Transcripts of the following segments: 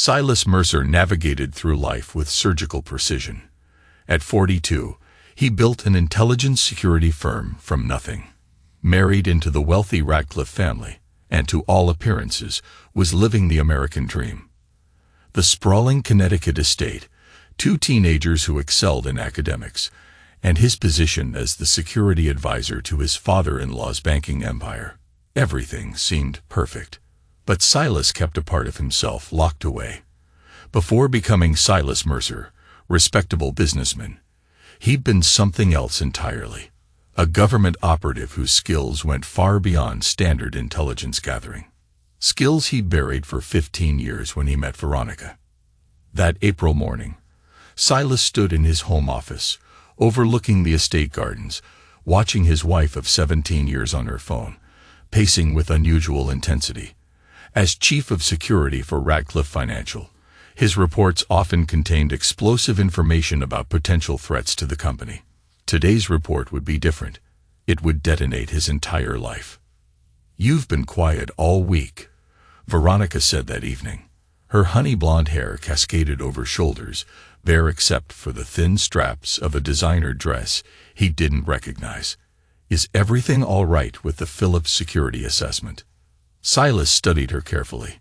Silas Mercer navigated through life with surgical precision. At 42, he built an intelligence security firm from nothing, married into the wealthy Radcliffe family, and to all appearances was living the American dream. The sprawling Connecticut estate, 2 teenagers who excelled in academics, and his position as the security advisor to his father-in-law's banking empire. Everything seemed perfect. But Silas kept a part of himself locked away. Before becoming Silas Mercer, respectable businessman, he'd been something else entirely. A government operative whose skills went far beyond standard intelligence gathering. Skills he'd buried for 15 years when he met Veronica. That April morning, Silas stood in his home office, overlooking the estate gardens, watching his wife of 17 years on her phone, pacing with unusual intensity. As chief of security for Radcliffe Financial, his reports often contained explosive information about potential threats to the company. Today's report would be different. It would detonate his entire life. "You've been quiet all week," Veronica said that evening. Her honey blonde hair cascaded over shoulders, bare except for the thin straps of a designer dress he didn't recognize. "Is everything all right with the Phillips security assessment?" Silas studied her carefully.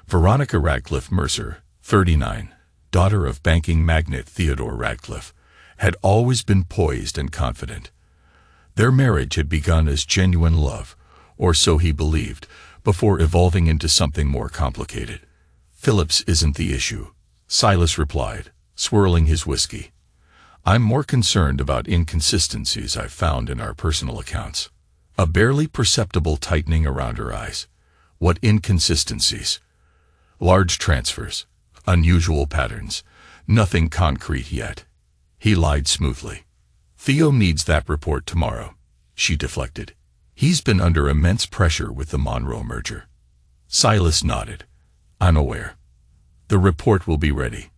Veronica Radcliffe Mercer, 39, daughter of banking magnate Theodore Radcliffe, had always been poised and confident. Their marriage had begun as genuine love, or so he believed, before evolving into something more complicated. "Phillips isn't the issue," Silas replied, swirling his whiskey. "I'm more concerned about inconsistencies I've found in our personal accounts." A barely perceptible tightening around her eyes. "What inconsistencies?" "Large transfers, unusual patterns, nothing concrete yet." He lied smoothly. "Theo needs that report tomorrow," she deflected. "He's been under immense pressure with the Monroe merger." Silas nodded. "I'm aware. The report will be ready."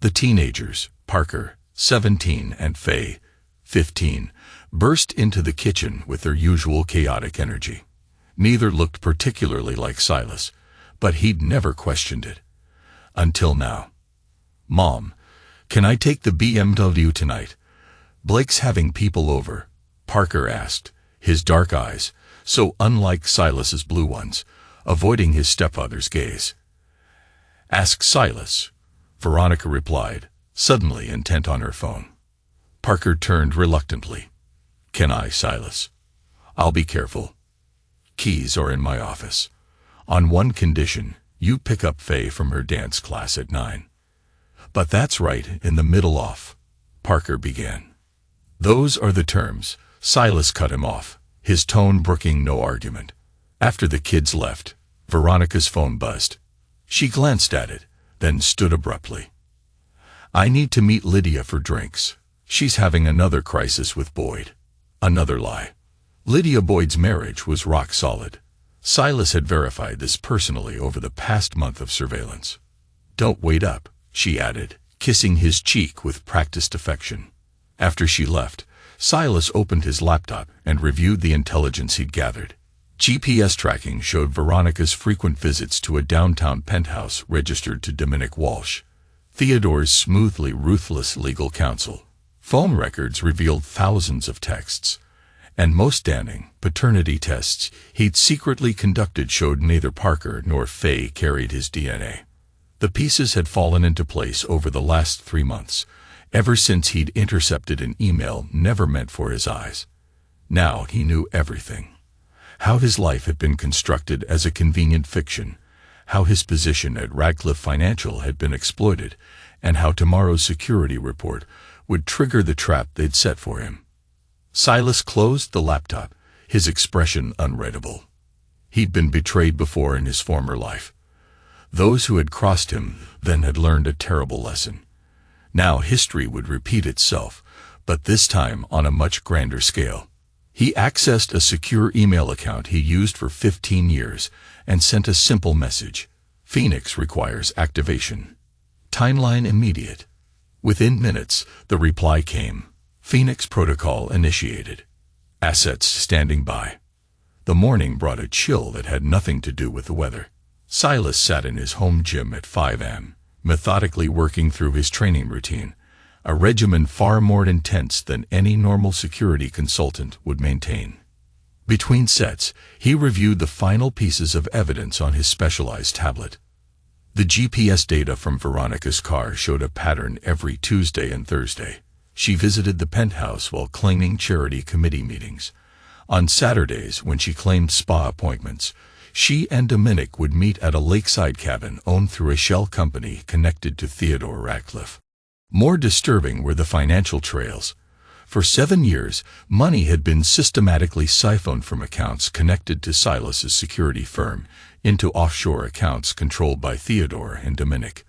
The teenagers, Parker, 17, and Faye, 15, burst into the kitchen with their usual chaotic energy. Neither looked particularly like Silas, but he'd never questioned it. Until now. "Mom, can I take the BMW tonight? Blake's having people over," Parker asked, his dark eyes, so unlike Silas's blue ones, avoiding his stepfather's gaze. "Ask Silas," Veronica replied, suddenly intent on her phone. Parker turned reluctantly. "Can I, Silas? I'll be careful. Keys are in my office. On one condition, you pick up Faye from her dance class at 9. "But that's right in the middle off," Parker began. "Those are the terms," Silas cut him off, his tone brooking no argument. After the kids left, Veronica's phone buzzed. She glanced at it, then stood abruptly. "I need to meet Lydia for drinks. She's having another crisis with Boyd." Another lie. Lydia Boyd's marriage was rock solid. Silas had verified this personally over the past month of surveillance. "Don't wait up," she added, kissing his cheek with practiced affection. After she left, Silas opened his laptop and reviewed the intelligence he'd gathered. GPS tracking showed Veronica's frequent visits to a downtown penthouse registered to Dominic Walsh, Theodore's smoothly ruthless legal counsel. Phone records revealed thousands of texts, and most damning, paternity tests he'd secretly conducted showed neither Parker nor Faye carried his DNA. The pieces had fallen into place over the last 3 months, ever since he'd intercepted an email never meant for his eyes. Now he knew everything. How his life had been constructed as a convenient fiction, how his position at Radcliffe Financial had been exploited, and how tomorrow's security report would trigger the trap they'd set for him. Silas closed the laptop, his expression unreadable. He'd been betrayed before in his former life. Those who had crossed him then had learned a terrible lesson. Now history would repeat itself, but this time on a much grander scale. He accessed a secure email account he used for 15 years and sent a simple message. "Phoenix requires activation. Timeline immediate." Within minutes, the reply came. "Phoenix protocol initiated. Assets standing by." The morning brought a chill that had nothing to do with the weather. Silas sat in his home gym at 5 a.m., methodically working through his training routine, a regimen far more intense than any normal security consultant would maintain. Between sets, he reviewed the final pieces of evidence on his specialized tablet. The GPS data from Veronica's car showed a pattern every Tuesday and Thursday. She visited the penthouse while claiming charity committee meetings. On Saturdays, when she claimed spa appointments, she and Dominic would meet at a lakeside cabin owned through a shell company connected to Theodore Ratcliffe. More disturbing were the financial trails. For 7 years, money had been systematically siphoned from accounts connected to Silas's security firm into offshore accounts controlled by Theodore and Dominic.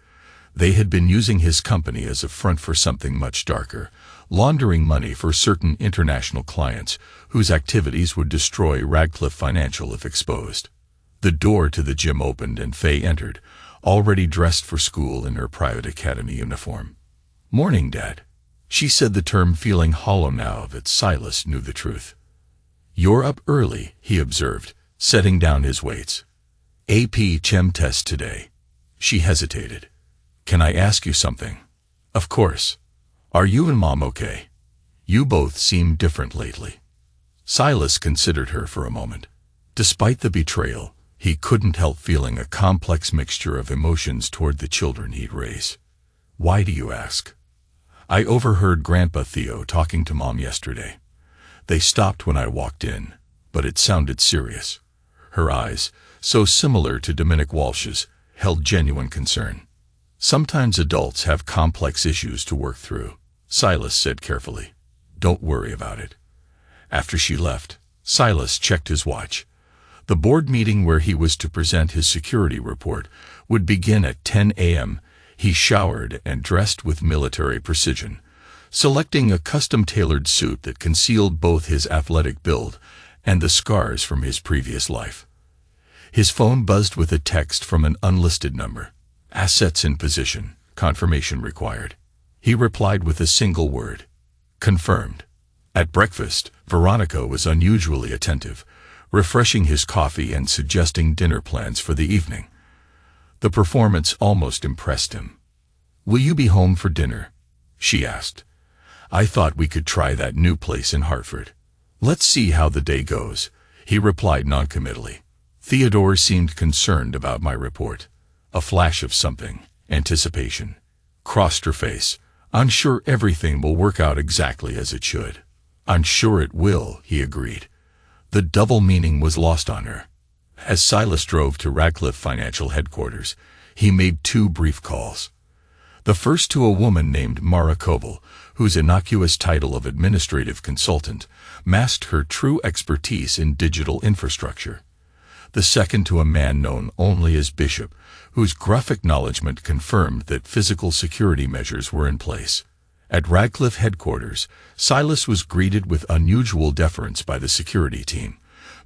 They had been using his company as a front for something much darker, laundering money for certain international clients whose activities would destroy Ratcliffe Financial if exposed. The door to the gym opened and Faye entered, already dressed for school in her private academy uniform. "Morning, Dad," she said, the term feeling hollow now that Silas knew the truth. "You're up early," he observed, setting down his weights. "AP Chem test today." She hesitated. "Can I ask you something?" "Of course. Are you and Mom okay? You both seem different lately." Silas considered her for a moment. Despite the betrayal, he couldn't help feeling a complex mixture of emotions toward the children he'd raised. "Why do you ask?" "I overheard Grandpa Theo talking to Mom yesterday. They stopped when I walked in, but it sounded serious." Her eyes, so similar to Dominic Walsh's, held genuine concern. "Sometimes adults have complex issues to work through," Silas said carefully. "Don't worry about it." After she left, Silas checked his watch. The board meeting where he was to present his security report would begin at 10 a.m. He showered and dressed with military precision, selecting a custom-tailored suit that concealed both his athletic build and the scars from his previous life. His phone buzzed with a text from an unlisted number. "Assets in position. Confirmation required." He replied with a single word. "Confirmed." At breakfast, Veronica was unusually attentive, refreshing his coffee and suggesting dinner plans for the evening. The performance almost impressed him. "Will you be home for dinner?" she asked. "I thought we could try that new place in Hartford." "Let's see how the day goes," he replied noncommittally. Theodore seemed concerned about my report. A flash of something, anticipation, crossed her face. "I'm sure everything will work out exactly as it should." "I'm sure it will," he agreed. The double meaning was lost on her. As Silas drove to Ratcliffe Financial headquarters, he made 2 brief calls. The first to a woman named Mara Coble, whose innocuous title of administrative consultant masked her true expertise in digital infrastructure. The second to a man known only as Bishop, whose gruff acknowledgement confirmed that physical security measures were in place. At Ratcliffe headquarters, Silas was greeted with unusual deference by the security team,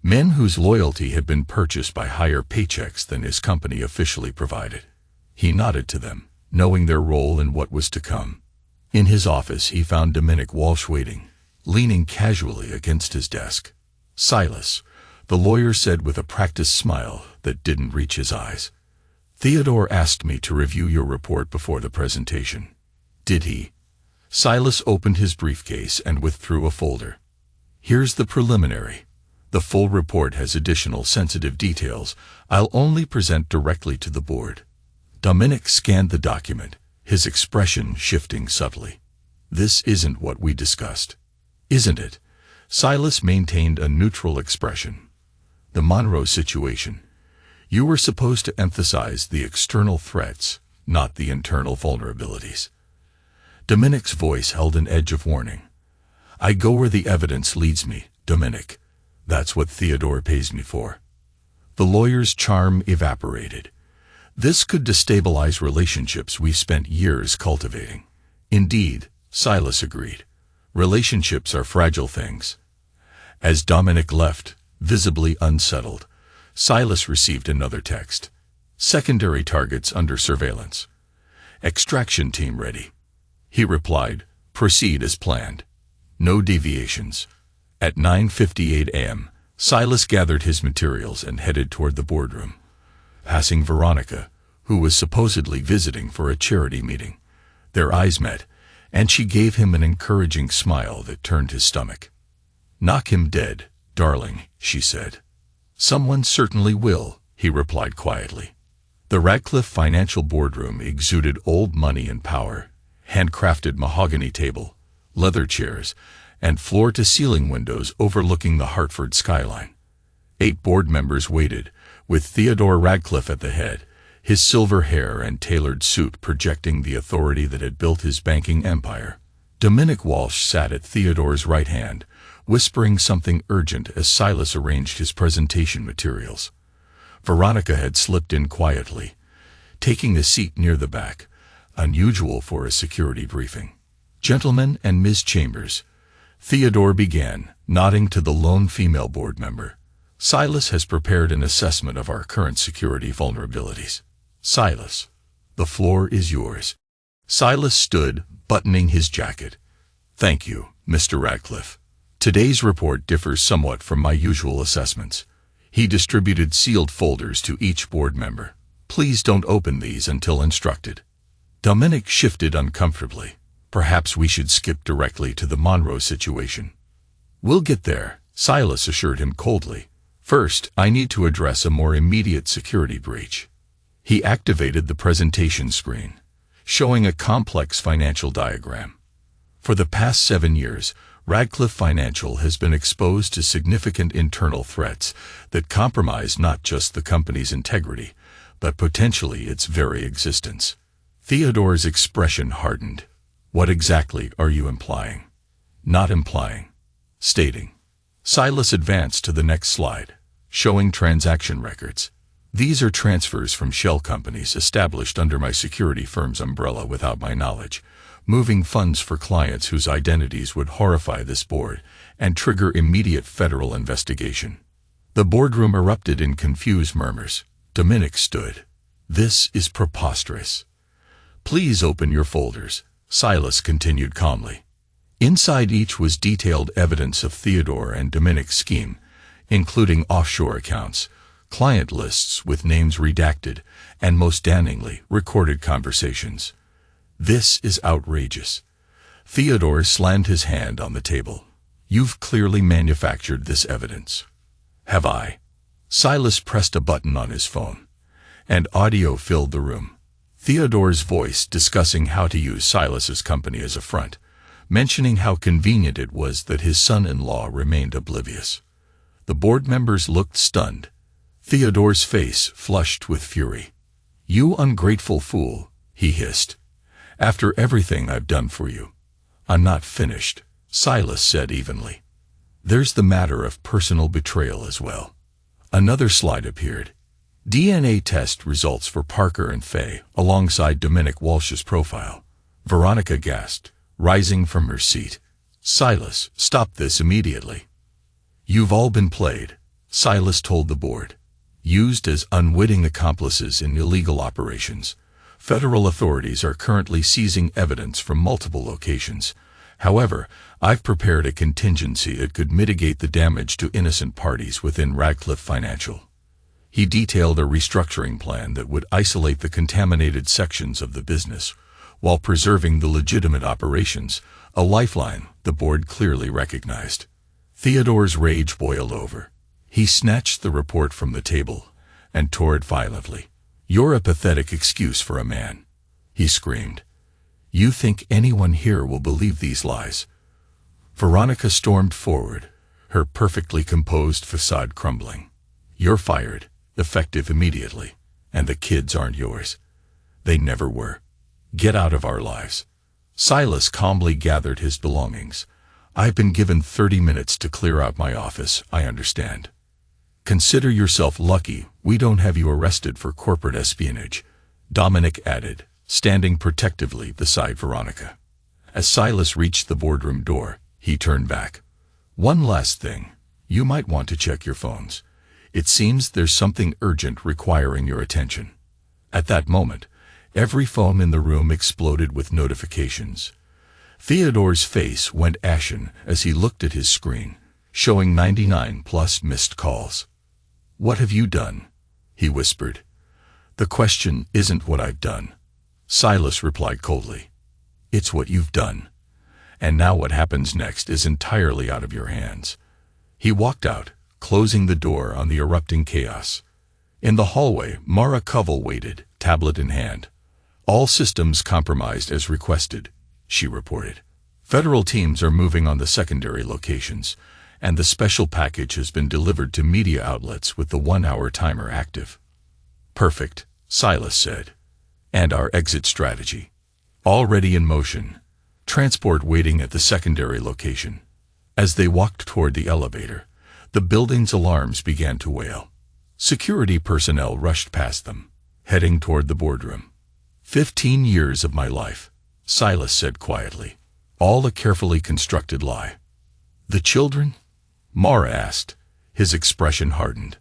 men whose loyalty had been purchased by higher paychecks than his company officially provided. He nodded to them, knowing their role in what was to come. In his office he found Dominic Walsh waiting, leaning casually against his desk. "Silas," the lawyer said with a practiced smile that didn't reach his eyes. "Theodore asked me to review your report before the presentation." "Did he?" Silas opened his briefcase and withdrew a folder. "Here's the preliminary. The full report has additional sensitive details I'll only present directly to the board." Dominic scanned the document, his expression shifting subtly. "This isn't what we discussed." "Isn't it?" Silas maintained a neutral expression. "The Monroe situation. You were supposed to emphasize the external threats, not the internal vulnerabilities." Dominic's voice held an edge of warning. "I go where the evidence leads me, Dominic. That's what Theodore pays me for." The lawyer's charm evaporated. "This could destabilize relationships we've spent years cultivating." "Indeed," Silas agreed. "Relationships are fragile things." As Dominic left, visibly unsettled, Silas received another text. "Secondary targets under surveillance. Extraction team ready." He replied, "Proceed as planned. No deviations." At 9:58 a.m., Silas gathered his materials and headed toward the boardroom. passing Veronica, who was supposedly visiting for a charity meeting. Their eyes met, and she gave him an encouraging smile that turned his stomach. "Knock him dead, darling," she said. "Someone certainly will," he replied quietly. The Radcliffe Financial boardroom exuded old money and power. Handcrafted mahogany table, leather chairs, and floor-to-ceiling windows overlooking the Hartford skyline. 8 board members waited, with Theodore Radcliffe at the head, his silver hair and tailored suit projecting the authority that had built his banking empire. Dominic Walsh sat at Theodore's right hand, whispering something urgent as Silas arranged his presentation materials. Veronica had slipped in quietly, taking a seat near the back, unusual for a security briefing. "Gentlemen and Ms. Chambers," Theodore began, nodding to the lone female board member, "Silas has prepared an assessment of our current security vulnerabilities. Silas, the floor is yours." Silas stood, buttoning his jacket. "Thank you, Mr. Radcliffe. Today's report differs somewhat from my usual assessments." He distributed sealed folders to each board member. "Please don't open these until instructed." Dominic shifted uncomfortably. "Perhaps we should skip directly to the Monroe situation." "We'll get there," Silas assured him coldly. "First, I need to address a more immediate security breach." He activated the presentation screen, showing a complex financial diagram. For the past 7 years, Radcliffe Financial has been exposed to significant internal threats that compromise not just the company's integrity, but potentially its very existence. Theodore's expression hardened. "What exactly are you implying?" "Not implying. Stating." Silas advanced to the next slide, showing transaction records. "These are transfers from shell companies established under my security firm's umbrella without my knowledge, moving funds for clients whose identities would horrify this board and trigger immediate federal investigation." The boardroom erupted in confused murmurs. Dominic stood. "This is preposterous." "Please open your folders," Silas continued calmly. Inside each was detailed evidence of Theodore and Dominic's scheme, including offshore accounts, client lists with names redacted, and most damningly, recorded conversations. "This is outrageous." Theodore slammed his hand on the table. "You've clearly manufactured this evidence." "Have I?" Silas pressed a button on his phone, and audio filled the room. Theodore's voice discussing how to use Silas's company as a front, mentioning how convenient it was that his son-in-law remained oblivious. The board members looked stunned. Theodore's face flushed with fury. "You ungrateful fool," he hissed. "After everything I've done for you." "I'm not finished," Silas said evenly. "There's the matter of personal betrayal as well." Another slide appeared. DNA test results for Parker and Fay alongside Dominic Walsh's profile. Veronica gasped, rising from her seat. "Silas, stop this immediately." "You've all been played," Silas told the board. "Used as unwitting accomplices in illegal operations. Federal authorities are currently seizing evidence from multiple locations. However, I've prepared a contingency that could mitigate the damage to innocent parties within Radcliffe Financial." He detailed a restructuring plan that would isolate the contaminated sections of the business, while preserving the legitimate operations, a lifeline the board clearly recognized. Theodore's rage boiled over. He snatched the report from the table and tore it violently. "You're a pathetic excuse for a man," he screamed. "You think anyone here will believe these lies?" Veronica stormed forward, her perfectly composed facade crumbling. "You're fired, effective immediately, and the kids aren't yours. They never were. Get out of our lives." Silas calmly gathered his belongings. "I've been given 30 minutes to clear out my office, I understand." "Consider yourself lucky we don't have you arrested for corporate espionage," Dominic added, standing protectively beside Veronica. As Silas reached the boardroom door, he turned back. "One last thing. You might want to check your phones. It seems there's something urgent requiring your attention." At that moment, every phone in the room exploded with notifications. Theodore's face went ashen as he looked at his screen, showing 99+ missed calls. "What have you done?" he whispered. "The question isn't what I've done," Silas replied coldly. "It's what you've done. And now what happens next is entirely out of your hands." He walked out, closing the door on the erupting chaos. In the hallway, Mara Covell waited, tablet in hand. "All systems compromised as requested," she reported. "Federal teams are moving on the secondary locations, and the special package has been delivered to media outlets with the 1-hour timer active." "Perfect," Silas said. "And our exit strategy?" "Already in motion. Transport waiting at the secondary location." As they walked toward the elevator, the building's alarms began to wail. Security personnel rushed past them, heading toward the boardroom. 15 years of my life," Silas said quietly. "All a carefully constructed lie." "The children?" Mara asked. His expression hardened.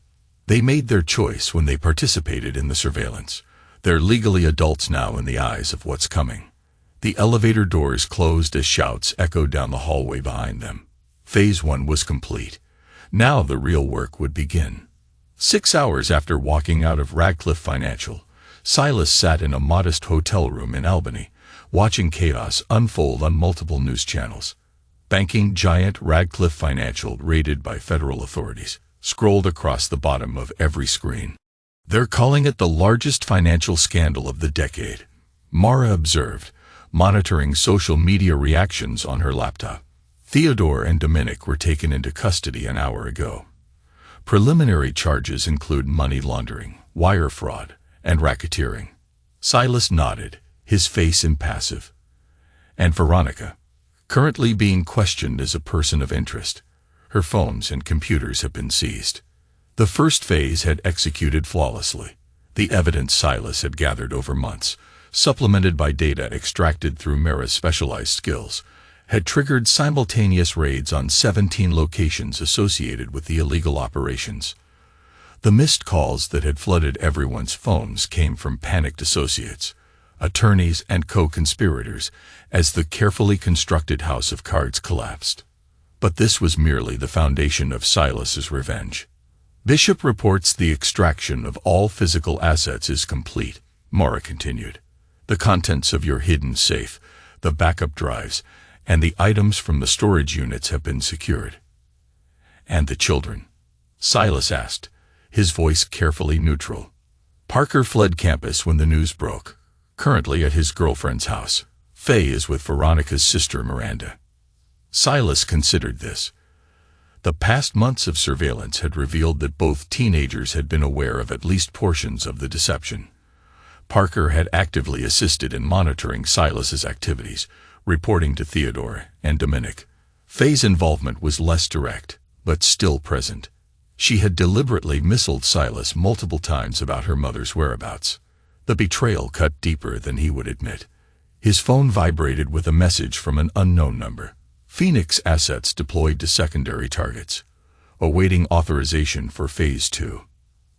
"They made their choice when they participated in the surveillance. They're legally adults now in the eyes of what's coming." The elevator doors closed as shouts echoed down the hallway behind them. Phase 1 was complete. Now the real work would begin. 6 hours after walking out of Radcliffe Financial, Silas sat in a modest hotel room in Albany, watching chaos unfold on multiple news channels. Banking giant Radcliffe Financial, raided by federal authorities, scrolled across the bottom of every screen. "They're calling it the largest financial scandal of the decade," Mara observed, monitoring social media reactions on her laptop. "Theodore and Dominic were taken into custody an hour ago. Preliminary charges include money laundering, wire fraud, and racketeering." Silas nodded, his face impassive. "And Veronica, currently being questioned as a person of interest. Her phones and computers have been seized." The first phase had executed flawlessly. The evidence Silas had gathered over months, supplemented by data extracted through Mara's specialized skills, had triggered simultaneous raids on 17 locations associated with the illegal operations. The missed calls that had flooded everyone's phones came from panicked associates, attorneys, and co-conspirators as the carefully constructed house of cards collapsed. But this was merely the foundation of Silas's revenge. "Bishop reports the extraction of all physical assets is complete," Mara continued. "The contents of your hidden safe, the backup drives, and the items from the storage units have been secured." "And the children?" Silas asked, his voice carefully neutral. "Parker fled campus when the news broke, currently at his girlfriend's house. Faye is with Veronica's sister Miranda." Silas considered this. The past months of surveillance had revealed that both teenagers had been aware of at least portions of the deception. Parker had actively assisted in monitoring Silas's activities, reporting to Theodore and Dominic. Faye's involvement was less direct, but still present. She had deliberately misled Silas multiple times about her mother's whereabouts. The betrayal cut deeper than he would admit. His phone vibrated with a message from an unknown number. "Phoenix assets deployed to secondary targets. Awaiting authorization for Phase 2.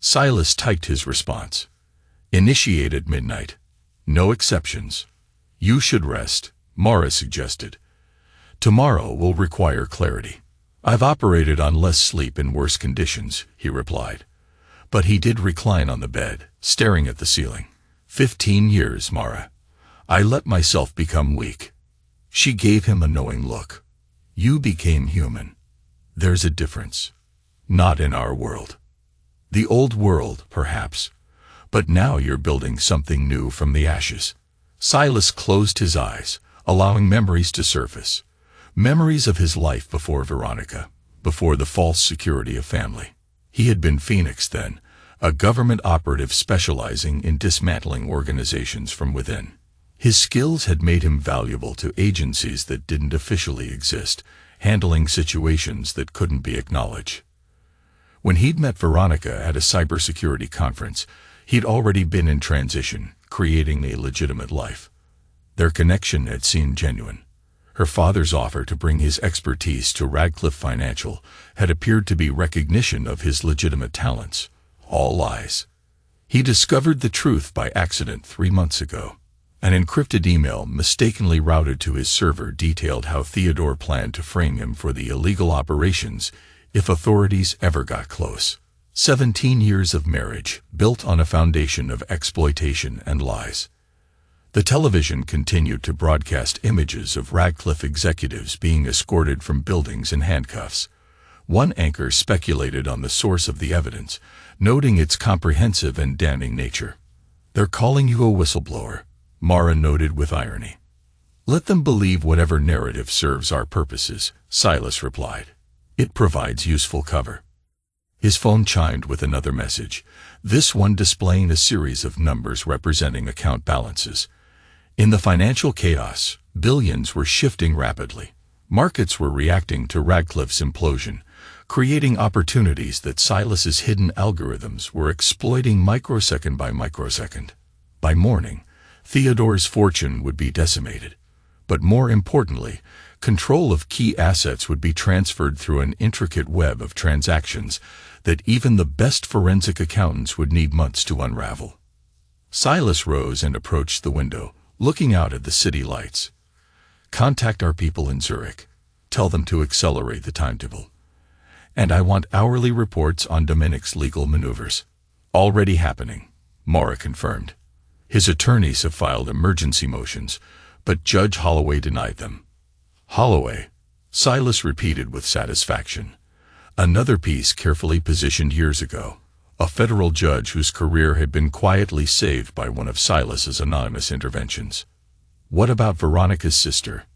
Silas typed his response. "Initiate at midnight. No exceptions." "You should rest," Mara suggested. "Tomorrow will require clarity." "I've operated on less sleep in worse conditions," he replied. But he did recline on the bed, staring at the ceiling. 15 years, Mara. I let myself become weak." She gave him a knowing look. "You became human. There's a difference. Not in our world. The old world, perhaps. But now you're building something new from the ashes." Silas closed his eyes, allowing memories to surface. Memories of his life before Veronica, before the false security of family. He had been Phoenix then, a government operative specializing in dismantling organizations from within. His skills had made him valuable to agencies that didn't officially exist, handling situations that couldn't be acknowledged. When he'd met Veronica at a cybersecurity conference, he'd already been in transition, creating a legitimate life. Their connection had seemed genuine. Her father's offer to bring his expertise to Radcliffe Financial had appeared to be recognition of his legitimate talents. All lies. He discovered the truth by accident 3 months ago. An encrypted email mistakenly routed to his server detailed how Theodore planned to frame him for the illegal operations if authorities ever got close. 17 years of marriage, built on a foundation of exploitation and lies. The television continued to broadcast images of Radcliffe executives being escorted from buildings in handcuffs. One anchor speculated on the source of the evidence, noting its comprehensive and damning nature. "They're calling you a whistleblower," Mara noted with irony. "Let them believe whatever narrative serves our purposes," Silas replied. "It provides useful cover." His phone chimed with another message, this one displaying a series of numbers representing account balances. In the financial chaos, billions were shifting rapidly. Markets were reacting to Radcliffe's implosion, creating opportunities that Silas's hidden algorithms were exploiting microsecond by microsecond. By morning, Theodore's fortune would be decimated. But more importantly, control of key assets would be transferred through an intricate web of transactions that even the best forensic accountants would need months to unravel. Silas rose and approached the window, looking out at the city lights. "Contact our people in Zurich. Tell them to accelerate the timetable. And I want hourly reports on Dominic's legal maneuvers." "Already happening," Mara confirmed. "His attorneys have filed emergency motions, but Judge Holloway denied them." "Holloway," Silas repeated with satisfaction. Another piece carefully positioned years ago. A federal judge whose career had been quietly saved by one of Silas's anonymous interventions. What about Veronica's sister?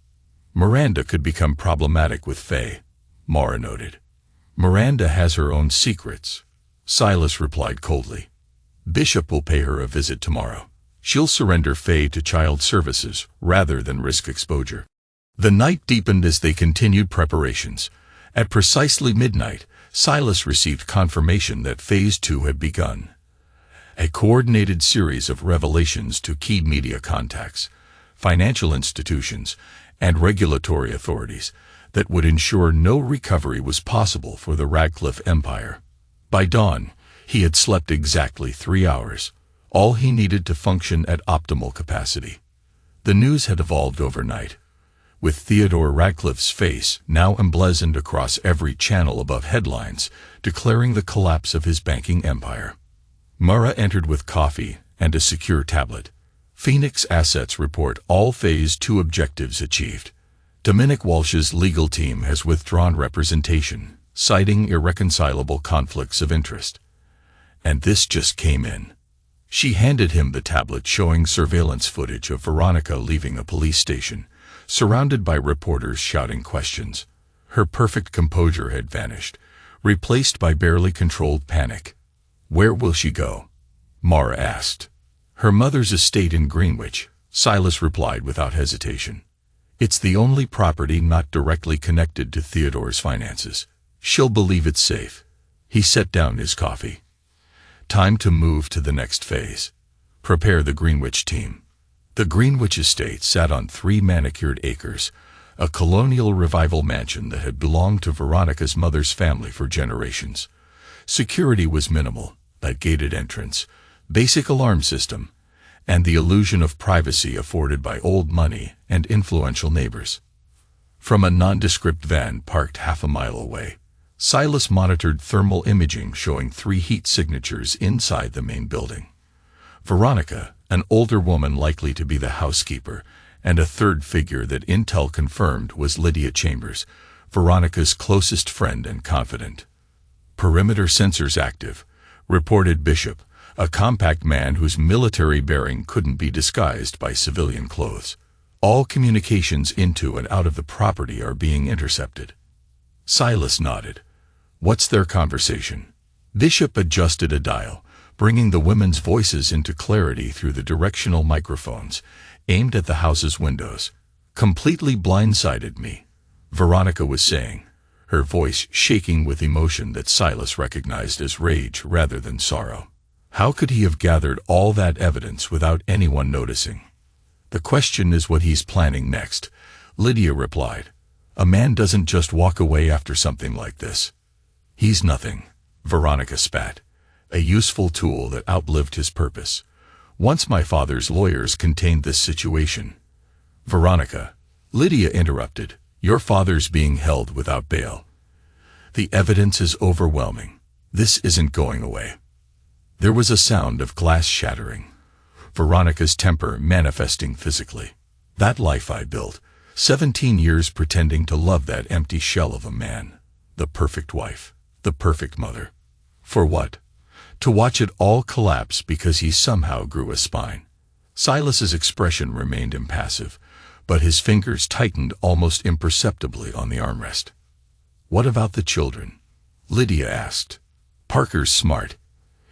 "Miranda could become problematic with Faye," Mara noted. "Miranda has her own secrets," Silas replied coldly. "Bishop will pay her a visit tomorrow. She'll surrender Faye to child services rather than risk exposure." The night deepened as they continued preparations. At precisely midnight, Silas received confirmation that Phase 2 had begun. A coordinated series of revelations to key media contacts, financial institutions, and regulatory authorities that would ensure no recovery was possible for the Radcliffe empire. By dawn, he had slept exactly 3 hours, all he needed to function at optimal capacity. The news had evolved overnight, with Theodore Radcliffe's face now emblazoned across every channel above headlines, declaring the collapse of his banking empire. Mara entered with coffee and a secure tablet. Phoenix Assets report all Phase 2 objectives achieved. Dominic Walsh's legal team has withdrawn representation, citing irreconcilable conflicts of interest. And this just came in. She handed him the tablet showing surveillance footage of Veronica leaving a police station, surrounded by reporters shouting questions. Her perfect composure had vanished, replaced by barely controlled panic. "Where will she go?" Mara asked. "Her mother's estate in Greenwich," Silas replied without hesitation. "It's the only property not directly connected to Theodore's finances. She'll believe it's safe." He set down his coffee. Time to move to the next phase. Prepare the Greenwich team. The Greenwich estate sat on 3 manicured acres, a colonial revival mansion that had belonged to Veronica's mother's family for generations. Security was minimal, a gated entrance, basic alarm system, and the illusion of privacy afforded by old money and influential neighbors. From a nondescript van parked half a mile away, Silas monitored thermal imaging showing 3 heat signatures inside the main building. Veronica, an older woman likely to be the housekeeper, and a third figure that intel confirmed was Lydia Chambers, Veronica's closest friend and confidant. "Perimeter sensors active," reported Bishop, a compact man whose military bearing couldn't be disguised by civilian clothes. "All communications into and out of the property are being intercepted." Silas nodded. "What's their conversation?" Bishop adjusted a dial, bringing the women's voices into clarity through the directional microphones, aimed at the house's windows. "Completely blindsided me," Veronica was saying, her voice shaking with emotion that Silas recognized as rage rather than sorrow. How could he have gathered all that evidence without anyone noticing? "The question is what he's planning next," Lydia replied. "A man doesn't just walk away after something like this." "He's nothing," Veronica spat. "A useful tool that outlived his purpose. Once my father's lawyers contained this situation." "Veronica," Lydia interrupted, "your father's being held without bail." "The evidence is overwhelming," This isn't going away. There was a sound of glass shattering. Veronica's temper manifesting physically. That life I built, 17 years pretending to love that empty shell of a man. The perfect wife, the perfect mother. For what? To watch it all collapse because he somehow grew a spine. Silas's expression remained impassive, but his fingers tightened almost imperceptibly on the armrest. What about the children? Lydia asked. Parker's smart.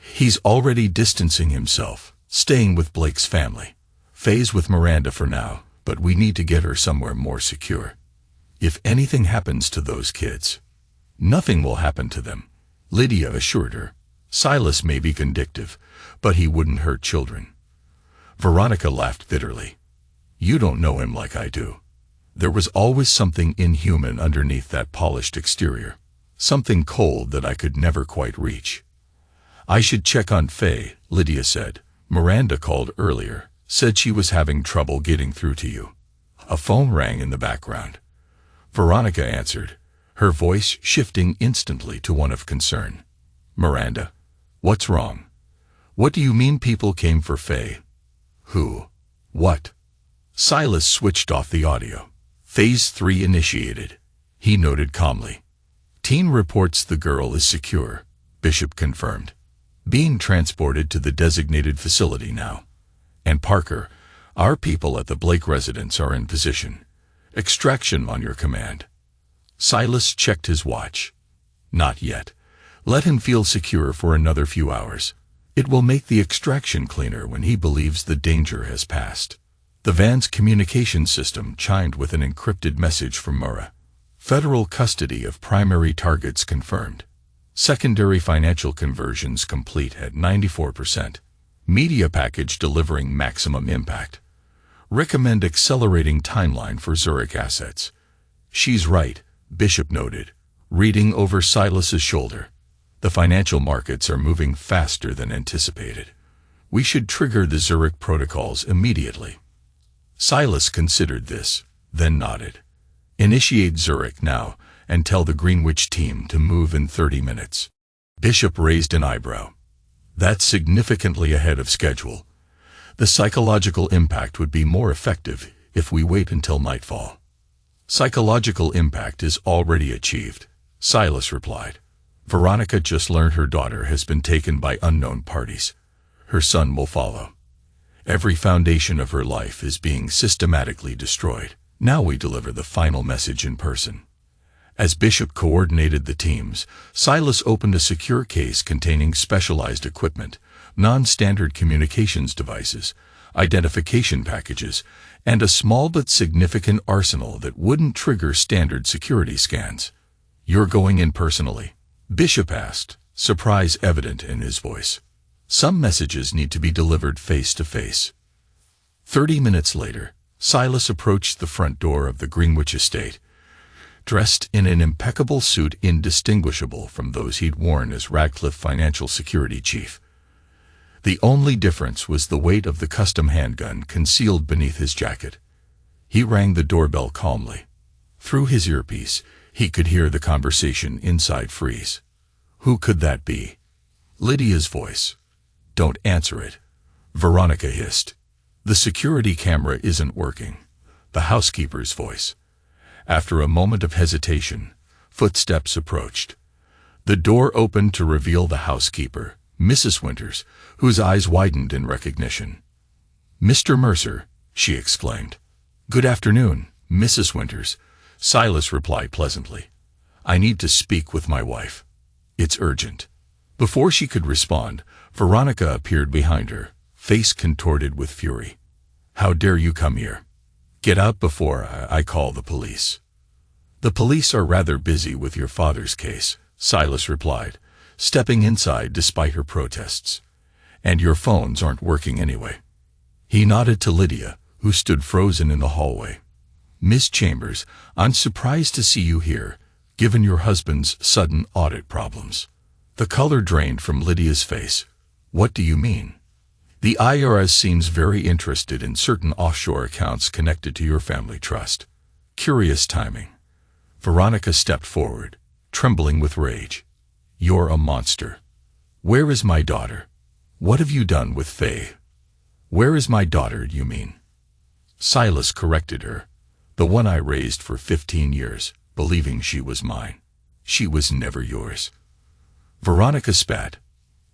He's already distancing himself, staying with Blake's family. Faye's with Miranda for now, but we need to get her somewhere more secure. If anything happens to those kids, nothing will happen to them, Lydia assured her. Silas may be vindictive, but he wouldn't hurt children. Veronica laughed bitterly. You don't know him like I do. There was always something inhuman underneath that polished exterior. Something cold that I could never quite reach. I should check on Faye, Lydia said. Miranda called earlier, said she was having trouble getting through to you. A phone rang in the background. Veronica answered, her voice shifting instantly to one of concern. Miranda, what's wrong? What do you mean people came for Faye? Who? What? Silas switched off the audio. Phase 3 initiated. He noted calmly. Teen reports the girl is secure, Bishop confirmed. Being transported to the designated facility now. And Parker, our people at the Blake residence are in position. Extraction on your command. Silas checked his watch. Not yet. Let him feel secure for another few hours. It will make the extraction cleaner when he believes the danger has passed. The van's communication system chimed with an encrypted message from Murrah. Federal custody of primary targets confirmed. Secondary financial conversions complete at 94%. Media package delivering maximum impact. Recommend accelerating timeline for Zurich assets. She's right, Bishop noted, reading over Silas's shoulder. The financial markets are moving faster than anticipated. We should trigger the Zurich protocols immediately. Silas considered this, then nodded. Initiate Zurich now, and tell the Greenwich team to move in 30 minutes. Bishop raised an eyebrow. That's significantly ahead of schedule. The psychological impact would be more effective if we wait until nightfall. Psychological impact is already achieved, Silas replied. Veronica just learned her daughter has been taken by unknown parties. Her son will follow. Every foundation of her life is being systematically destroyed. Now we deliver the final message in person. As Bishop coordinated the teams, Silas opened a secure case containing specialized equipment, non-standard communications devices, identification packages, and a small but significant arsenal that wouldn't trigger standard security scans. You're going in personally? Bishop asked, surprise evident in his voice. Some messages need to be delivered face-to-face. 30 minutes later, Silas approached the front door of the Greenwich estate, dressed in an impeccable suit indistinguishable from those he'd worn as Radcliffe Financial Security Chief. The only difference was the weight of the custom handgun concealed beneath his jacket. He rang the doorbell calmly. Through his earpiece, he could hear the conversation inside freeze. Who could that be? Lydia's voice. Don't answer it, Veronica hissed. The security camera isn't working. The housekeeper's voice. After a moment of hesitation, footsteps approached. The door opened to reveal the housekeeper, Mrs. Winters, whose eyes widened in recognition. Mr. Mercer, she exclaimed. Good afternoon, Mrs. Winters, Silas replied pleasantly. I need to speak with my wife. It's urgent. Before she could respond, Veronica appeared behind her, face contorted with fury. How dare you come here? Get out before I call the police. The police are rather busy with your father's case, Silas replied, stepping inside despite her protests. And your phones aren't working anyway. He nodded to Lydia, who stood frozen in the hallway. Miss Chambers, I'm surprised to see you here, given your husband's sudden audit problems. The color drained from Lydia's face. What do you mean? The IRS seems very interested in certain offshore accounts connected to your family trust. Curious timing. Veronica stepped forward, trembling with rage. You're a monster. Where is my daughter? What have you done with Faye? Where is my daughter, you mean? Silas corrected her. The one I raised for 15 years, believing she was mine. She was never yours. Veronica spat.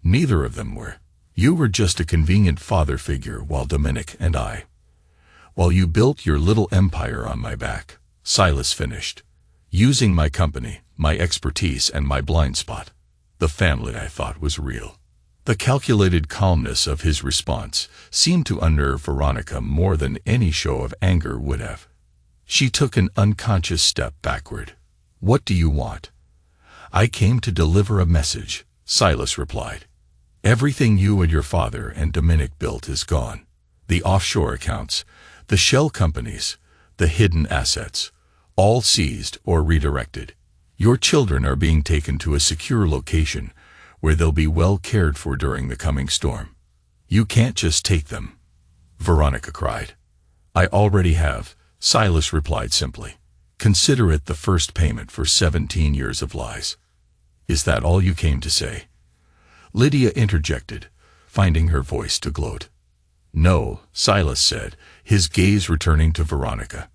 Neither of them were. You were just a convenient father figure while you built your little empire on my back, Silas finished. Using my company, my expertise, and my blind spot. The family I thought was real. The calculated calmness of his response seemed to unnerve Veronica more than any show of anger would have. She took an unconscious step backward. What do you want? I came to deliver a message, Silas replied. Everything you and your father and Dominic built is gone. The offshore accounts, the shell companies, the hidden assets, all seized or redirected. Your children are being taken to a secure location where they'll be well cared for during the coming storm. You can't just take them, Veronica cried. I already have, Silas replied simply. Consider it the first payment for 17 years of lies. Is that all you came to say? Lydia interjected, finding her voice to gloat. No, Silas said, his gaze returning to Veronica.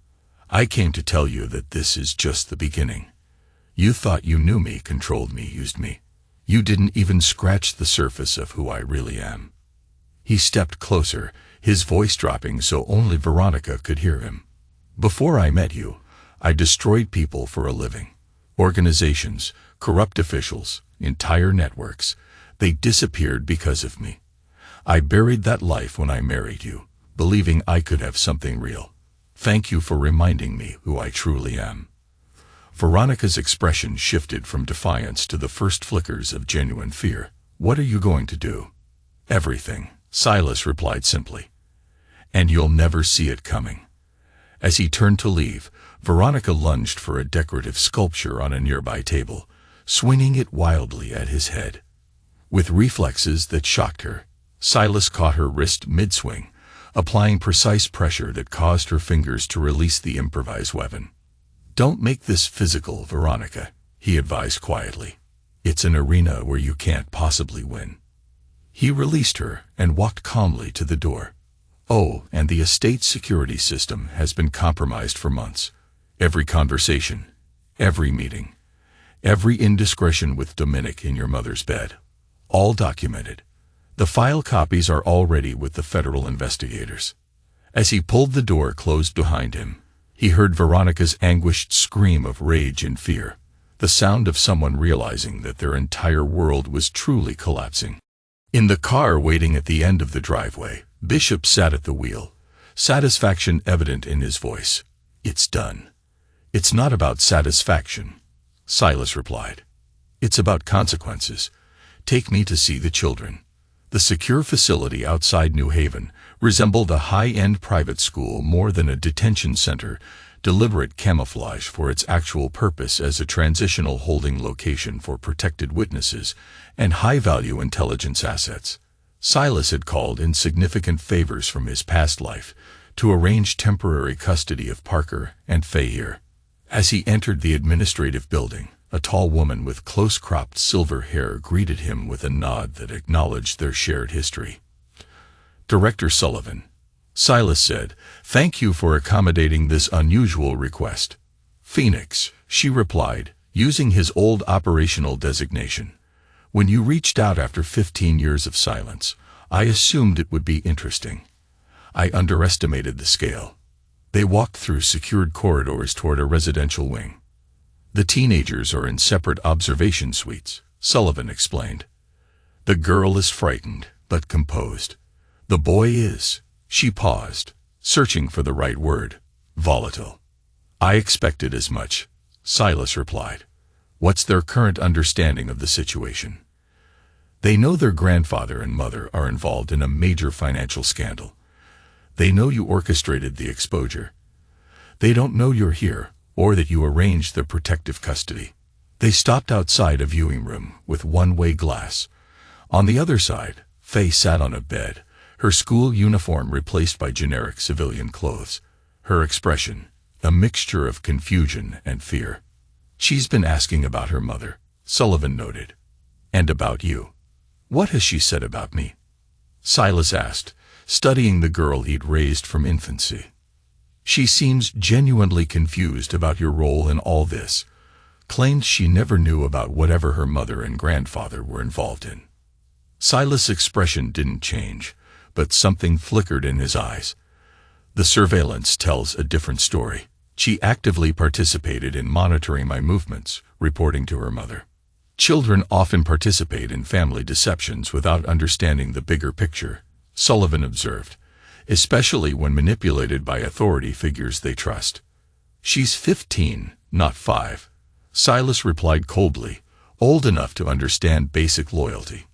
I came to tell you that this is just the beginning. You thought you knew me, controlled me, used me. You didn't even scratch the surface of who I really am. He stepped closer, his voice dropping so only Veronica could hear him. Before I met you, I destroyed people for a living. Organizations, corrupt officials, entire networks. They disappeared because of me. I buried that life when I married you, believing I could have something real. Thank you for reminding me who I truly am. Veronica's expression shifted from defiance to the first flickers of genuine fear. What are you going to do? Everything, Silas replied simply. And you'll never see it coming. As he turned to leave, Veronica lunged for a decorative sculpture on a nearby table, swinging it wildly at his head. With reflexes that shocked her, Silas caught her wrist mid-swing, applying precise pressure that caused her fingers to release the improvised weapon. Don't make this physical, Veronica, he advised quietly. It's an arena where you can't possibly win. He released her and walked calmly to the door. Oh, and the estate security system has been compromised for months. Every conversation, every meeting, every indiscretion with Dominic in your mother's bed. All documented. The file copies are already with the federal investigators. As he pulled the door closed behind him, he heard Veronica's anguished scream of rage and fear, the sound of someone realizing that their entire world was truly collapsing. In the car waiting at the end of the driveway, Bishop sat at the wheel, satisfaction evident in his voice. It's done. It's not about satisfaction, Silas replied. It's about consequences. Take me to see the children. The secure facility outside New Haven resembled a high-end private school more than a detention center, deliberate camouflage for its actual purpose as a transitional holding location for protected witnesses and high-value intelligence assets. Silas had called in significant favors from his past life to arrange temporary custody of Parker and Faye here. As he entered the administrative building, a tall woman with close-cropped silver hair greeted him with a nod that acknowledged their shared history. Director Sullivan, Silas said, thank you for accommodating this unusual request. Phoenix, she replied, using his old operational designation. When you reached out after 15 years of silence, I assumed it would be interesting. I underestimated the scale. They walked through secured corridors toward a residential wing. The teenagers are in separate observation suites, Sullivan explained. The girl is frightened, but composed. The boy is, she paused, searching for the right word, volatile. I expected as much, Silas replied. What's their current understanding of the situation? They know their grandfather and mother are involved in a major financial scandal. They know you orchestrated the exposure. They don't know you're here, or that you arranged their protective custody. They stopped outside a viewing room with one-way glass. On the other side, Faye sat on a bed, her school uniform replaced by generic civilian clothes. Her expression, a mixture of confusion and fear. She's been asking about her mother, Sullivan noted. And about you? What has she said about me? Silas asked, studying the girl he'd raised from infancy. She seems genuinely confused about your role in all this. Claims she never knew about whatever her mother and grandfather were involved in. Silas' expression didn't change, but something flickered in his eyes. The surveillance tells a different story. She actively participated in monitoring my movements, reporting to her mother. Children often participate in family deceptions without understanding the bigger picture, Sullivan observed, especially when manipulated by authority figures they trust. She's 15, not 5. Silas replied coldly, old enough to understand basic loyalty.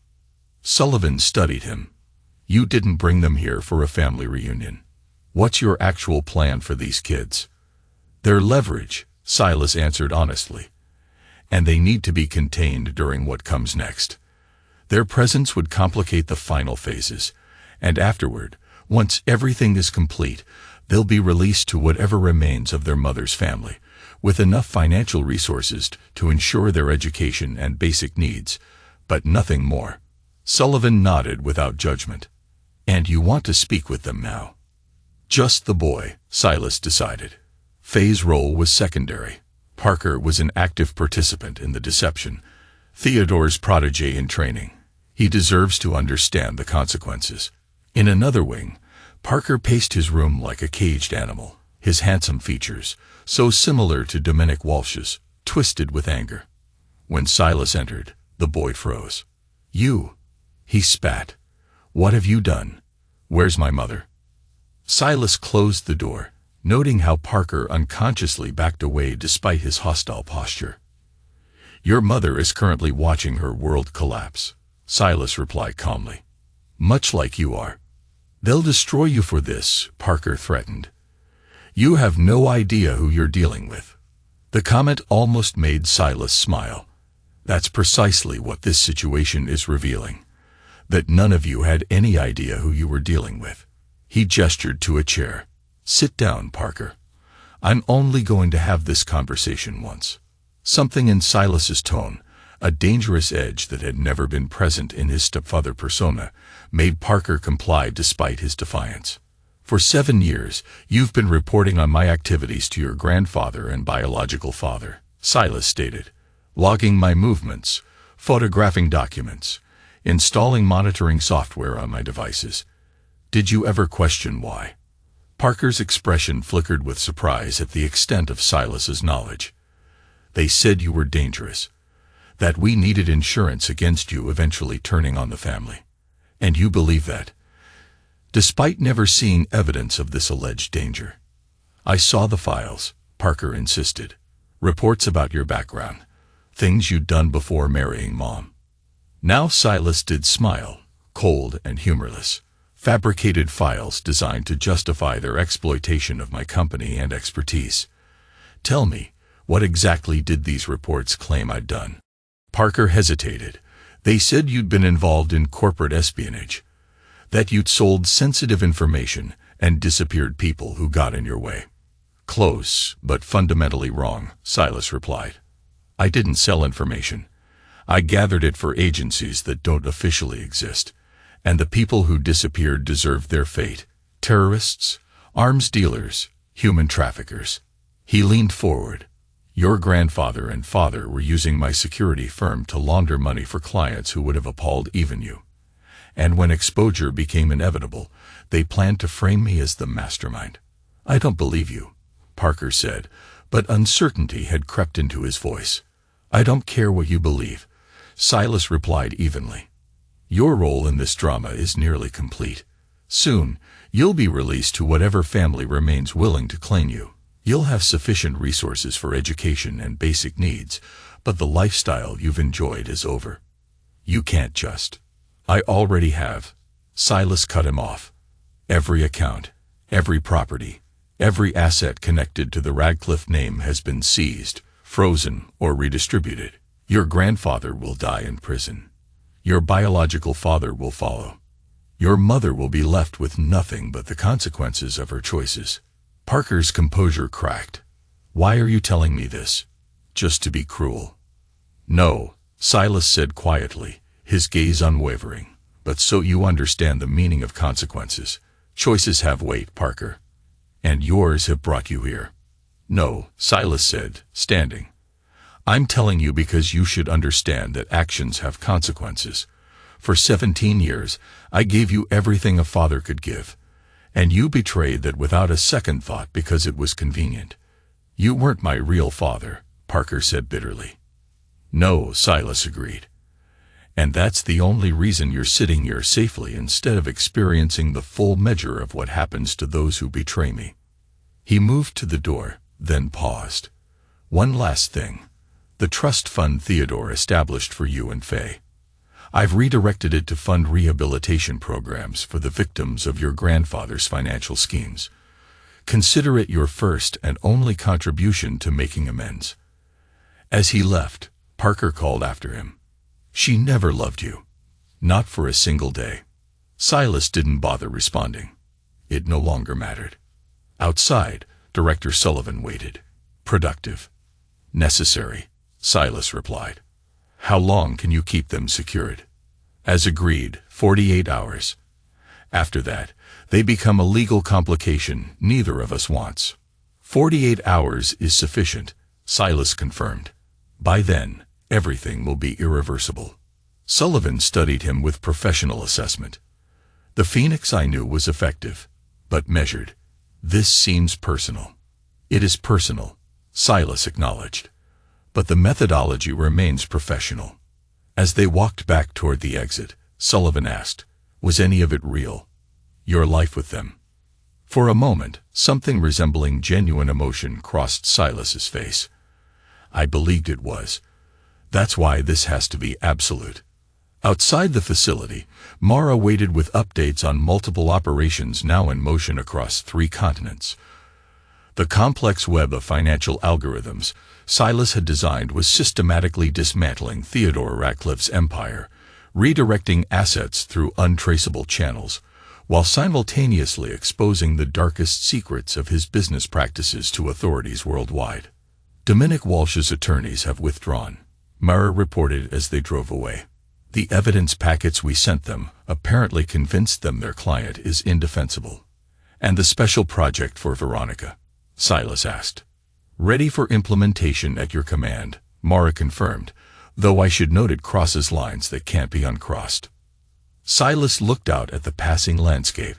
Sullivan studied him. You didn't bring them here for a family reunion. What's your actual plan for these kids? They're leverage, Silas answered honestly. And they need to be contained during what comes next. Their presence would complicate the final phases, and afterward, once everything is complete, they'll be released to whatever remains of their mother's family, with enough financial resources to ensure their education and basic needs, but nothing more. Sullivan nodded without judgment. And you want to speak with them now? Just the boy, Silas decided. Faye's role was secondary. Parker was an active participant in the deception, Theodore's protege in training. He deserves to understand the consequences. In another wing, Parker paced his room like a caged animal, his handsome features, so similar to Dominic Walsh's, twisted with anger. When Silas entered, the boy froze. You, he spat. What have you done? Where's my mother? Silas closed the door, noting how Parker unconsciously backed away despite his hostile posture. Your mother is currently watching her world collapse, Silas replied calmly. Much like you are. They'll destroy you for this, Parker threatened. You have no idea who you're dealing with. The comment almost made Silas smile. That's precisely what this situation is revealing. That none of you had any idea who you were dealing with. He gestured to a chair. Sit down, Parker. I'm only going to have this conversation once. Something in Silas's tone, a dangerous edge that had never been present in his stepfather persona, made Parker comply despite his defiance. For 7 years, you've been reporting on my activities to your grandfather and biological father, Silas stated, logging my movements, photographing documents, installing monitoring software on my devices. Did you ever question why? Parker's expression flickered with surprise at the extent of Silas's knowledge. They said you were dangerous, that we needed insurance against you eventually turning on the family. And you believe that? Despite never seeing evidence of this alleged danger. I saw the files, Parker insisted. Reports about your background, things you'd done before marrying Mom. Now Silas did smile, cold and humorless. Fabricated files designed to justify their exploitation of my company and expertise. Tell me, what exactly did these reports claim I'd done? Parker hesitated. They said you'd been involved in corporate espionage, that you'd sold sensitive information and disappeared people who got in your way. Close, but fundamentally wrong, Silas replied. I didn't sell information. I gathered it for agencies that don't officially exist. And the people who disappeared deserved their fate. Terrorists, arms dealers, human traffickers. He leaned forward. Your grandfather and father were using my security firm to launder money for clients who would have appalled even you. And when exposure became inevitable, they planned to frame me as the mastermind. I don't believe you, Parker said, but uncertainty had crept into his voice. I don't care what you believe, Silas replied evenly. Your role in this drama is nearly complete. Soon, you'll be released to whatever family remains willing to claim you. You'll have sufficient resources for education and basic needs, but the lifestyle you've enjoyed is over. You can't just. I already have. Silas cut him off. Every account, every property, every asset connected to the Radcliffe name has been seized, frozen, or redistributed. Your grandfather will die in prison. Your biological father will follow. Your mother will be left with nothing but the consequences of her choices. Parker's composure cracked. Why are you telling me this? Just to be cruel? No, Silas said quietly, his gaze unwavering. "But so you understand the meaning of consequences. Choices have weight, Parker. And yours have brought you here." "No," Silas said, standing. "I'm telling you because you should understand that actions have consequences. For 17 years, I gave you everything a father could give. And you betrayed that without a second thought because it was convenient. You weren't my real father," Parker said bitterly. "No," Silas agreed. "And that's the only reason you're sitting here safely instead of experiencing the full measure of what happens to those who betray me." He moved to the door, then paused. "One last thing. The trust fund Theodore established for you and Faye. I've redirected it to fund rehabilitation programs for the victims of your grandfather's financial schemes. Consider it your first and only contribution to making amends." As he left, Parker called after him, "She never loved you. Not for a single day." Silas didn't bother responding. It no longer mattered. Outside, Director Sullivan waited. "Productive. Necessary," Silas replied. "How long can you keep them secured?" "As agreed, 48 hours. After that, they become a legal complication neither of us wants." 48 hours is sufficient," Silas confirmed. "By then, everything will be irreversible." Sullivan studied him with professional assessment. "The Phoenix I knew was effective, but measured. This seems personal." "It is personal," Silas acknowledged. "But the methodology remains professional." As they walked back toward the exit, Sullivan asked, "Was any of it real? Your life with them?" For a moment, something resembling genuine emotion crossed Silas's face. "I believed it was. That's why this has to be absolute." Outside the facility, Mara waited with updates on multiple operations now in motion across 3 continents. The complex web of financial algorithms Silas had designed was systematically dismantling Theodore Ratcliffe's empire, redirecting assets through untraceable channels, while simultaneously exposing the darkest secrets of his business practices to authorities worldwide. "Dominic Walsh's attorneys have withdrawn," Mara reported as they drove away. "The evidence packets we sent them apparently convinced them their client is indefensible." "And the special project for Veronica?" Silas asked. "Ready for implementation at your command," Mara confirmed, "though I should note it crosses lines that can't be uncrossed." Silas looked out at the passing landscape.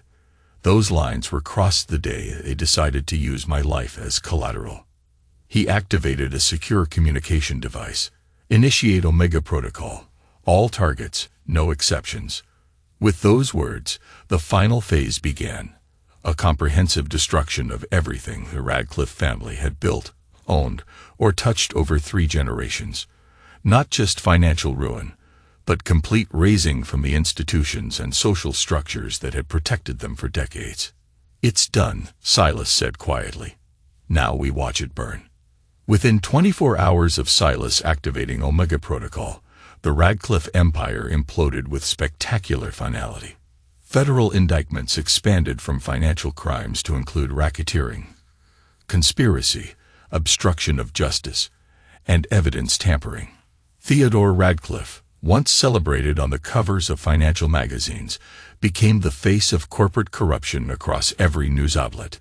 "Those lines were crossed the day they decided to use my life as collateral." He activated a secure communication device. "Initiate Omega Protocol. All targets, no exceptions." With those words, the final phase began. A comprehensive destruction of everything the Radcliffe family had built, owned, or touched over 3 generations. Not just financial ruin, but complete razing from the institutions and social structures that had protected them for decades. "It's done," Silas said quietly. "Now we watch it burn." Within 24 hours of Silas activating Omega Protocol, the Radcliffe empire imploded with spectacular finality. Federal indictments expanded from financial crimes to include racketeering, conspiracy, obstruction of justice, and evidence tampering. Theodore Radcliffe, once celebrated on the covers of financial magazines, became the face of corporate corruption across every news outlet.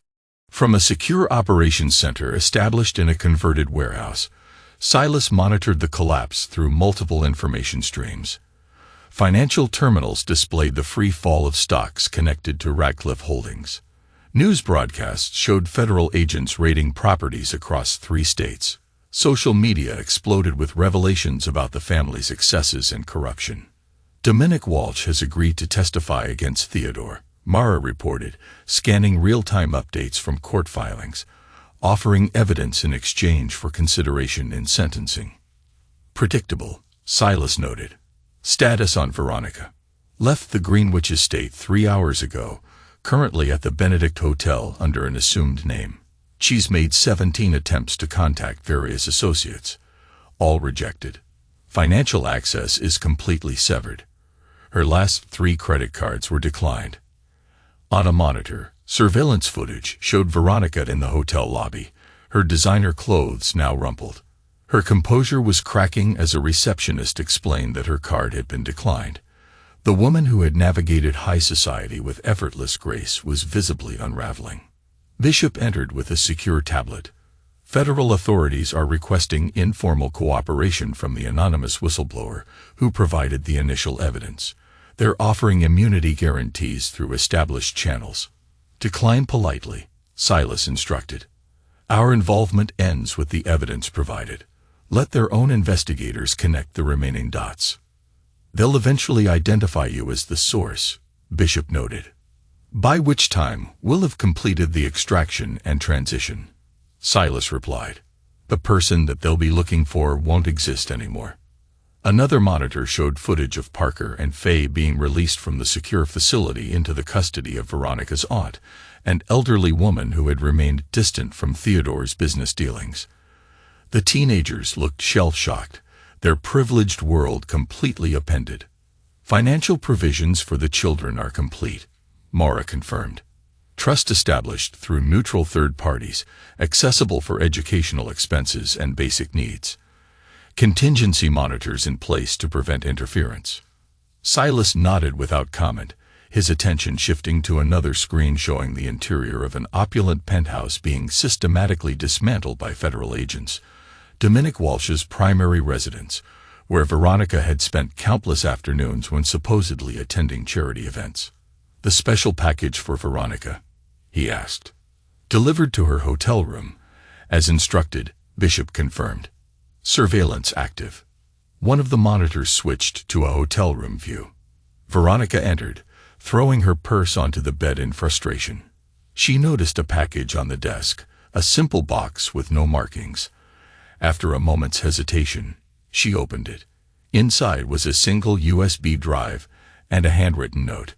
From a secure operations center established in a converted warehouse, Silas monitored the collapse through multiple information streams. Financial terminals displayed the free fall of stocks connected to Radcliffe Holdings. News broadcasts showed federal agents raiding properties across 3 states. Social media exploded with revelations about the family's excesses and corruption. "Dominic Walsh has agreed to testify against Theodore," Mara reported, scanning real-time updates from court filings, offering evidence in exchange for consideration in sentencing. "Predictable," Silas noted. "Status on Veronica. Left the Greenwich estate 3 hours ago, currently at the Benedict Hotel under an assumed name. She's made 17 attempts to contact various associates, all rejected. Financial access is completely severed. Her last 3 credit cards were declined." On a monitor, surveillance footage showed Veronica in the hotel lobby, her designer clothes now rumpled. Her composure was cracking as a receptionist explained that her card had been declined. The woman who had navigated high society with effortless grace was visibly unraveling. Bishop entered with a secure tablet. Federal authorities are requesting informal cooperation from the anonymous whistleblower who provided the initial evidence. They're offering immunity guarantees through established channels. Decline politely, Silas instructed. Our involvement ends with the evidence provided. Let their own investigators connect the remaining dots. They'll eventually identify you as the source, Bishop noted. By which time we'll have completed the extraction and transition, Silas replied. The person that they'll be looking for won't exist anymore. Another monitor showed footage of Parker and Faye being released from the secure facility into the custody of Veronica's aunt, an elderly woman who had remained distant from Theodore's business dealings. The teenagers looked shell-shocked, their privileged world completely upended. Financial provisions for the children are complete, Mara confirmed. Trust established through neutral third parties, accessible for educational expenses and basic needs. Contingency monitors in place to prevent interference. Silas nodded without comment, his attention shifting to another screen showing the interior of an opulent penthouse being systematically dismantled by federal agents. Dominic Walsh's primary residence, where Veronica had spent countless afternoons when supposedly attending charity events. The special package for Veronica, he asked. Delivered to her hotel room. As instructed, Bishop confirmed. Surveillance active. One of the monitors switched to a hotel room view. Veronica entered, throwing her purse onto the bed in frustration. She noticed a package on the desk, a simple box with no markings. After a moment's hesitation, she opened it. Inside was a single USB drive and a handwritten note.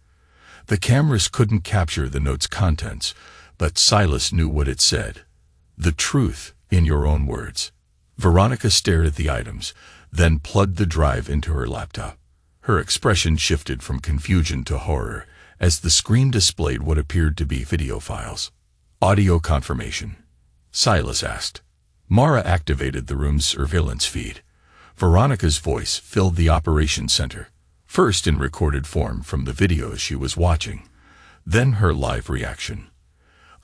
The cameras couldn't capture the note's contents, but Silas knew what it said. The truth, in your own words. Veronica stared at the items, then plugged the drive into her laptop. Her expression shifted from confusion to horror as the screen displayed what appeared to be video files. Audio confirmation, Silas asked. Mara activated the room's surveillance feed. Veronica's voice filled the operations center, first in recorded form from the videos she was watching, then her live reaction.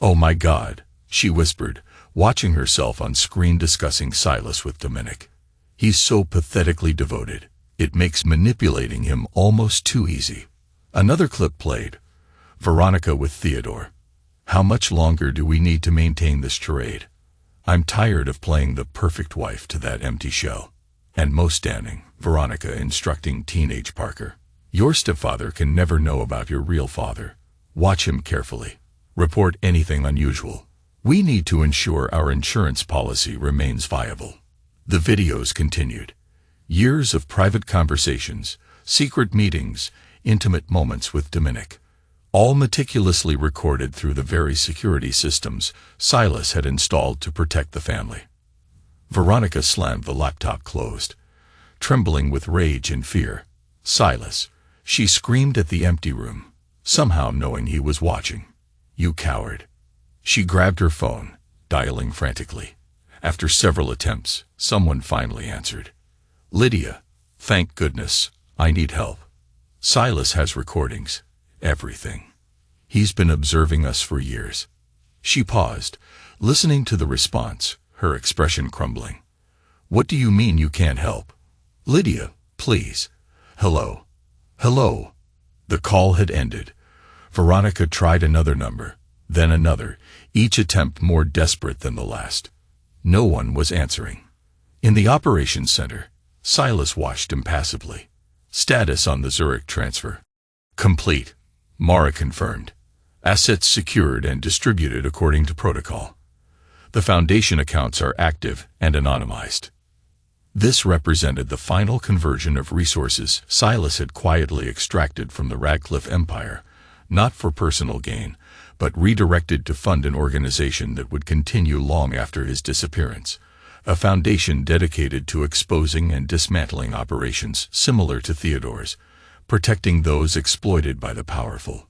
Oh my God, she whispered, watching herself on screen discussing Silas with Dominic. He's so pathetically devoted. It makes manipulating him almost too easy. Another clip played. Veronica with Theodore. How much longer do we need to maintain this charade? I'm tired of playing the perfect wife to that empty shell. And most damning, Veronica instructing teenage Parker. Your stepfather can never know about your real father. Watch him carefully. Report anything unusual. We need to ensure our insurance policy remains viable. The videos continued. Years of private conversations, secret meetings, intimate moments with Dominic. All meticulously recorded through the very security systems Silas had installed to protect the family. Veronica slammed the laptop closed, trembling with rage and fear. Silas, she screamed at the empty room, somehow knowing he was watching. You coward. She grabbed her phone, dialing frantically. After several attempts, someone finally answered. Lydia, thank goodness, I need help. Silas has recordings. Everything. He's been observing us for years. She paused, listening to the response, her expression crumbling. What do you mean you can't help? Lydia, please. Hello. Hello. The call had ended. Veronica tried another number, then another, each attempt more desperate than the last. No one was answering. In the operations center, Silas watched impassively. Status on the Zurich transfer. Complete. Mara confirmed. Assets secured and distributed according to protocol. The foundation accounts are active and anonymized. This represented the final conversion of resources Silas had quietly extracted from the Radcliffe empire, not for personal gain, but redirected to fund an organization that would continue long after his disappearance, a foundation dedicated to exposing and dismantling operations similar to Theodore's, protecting those exploited by the powerful.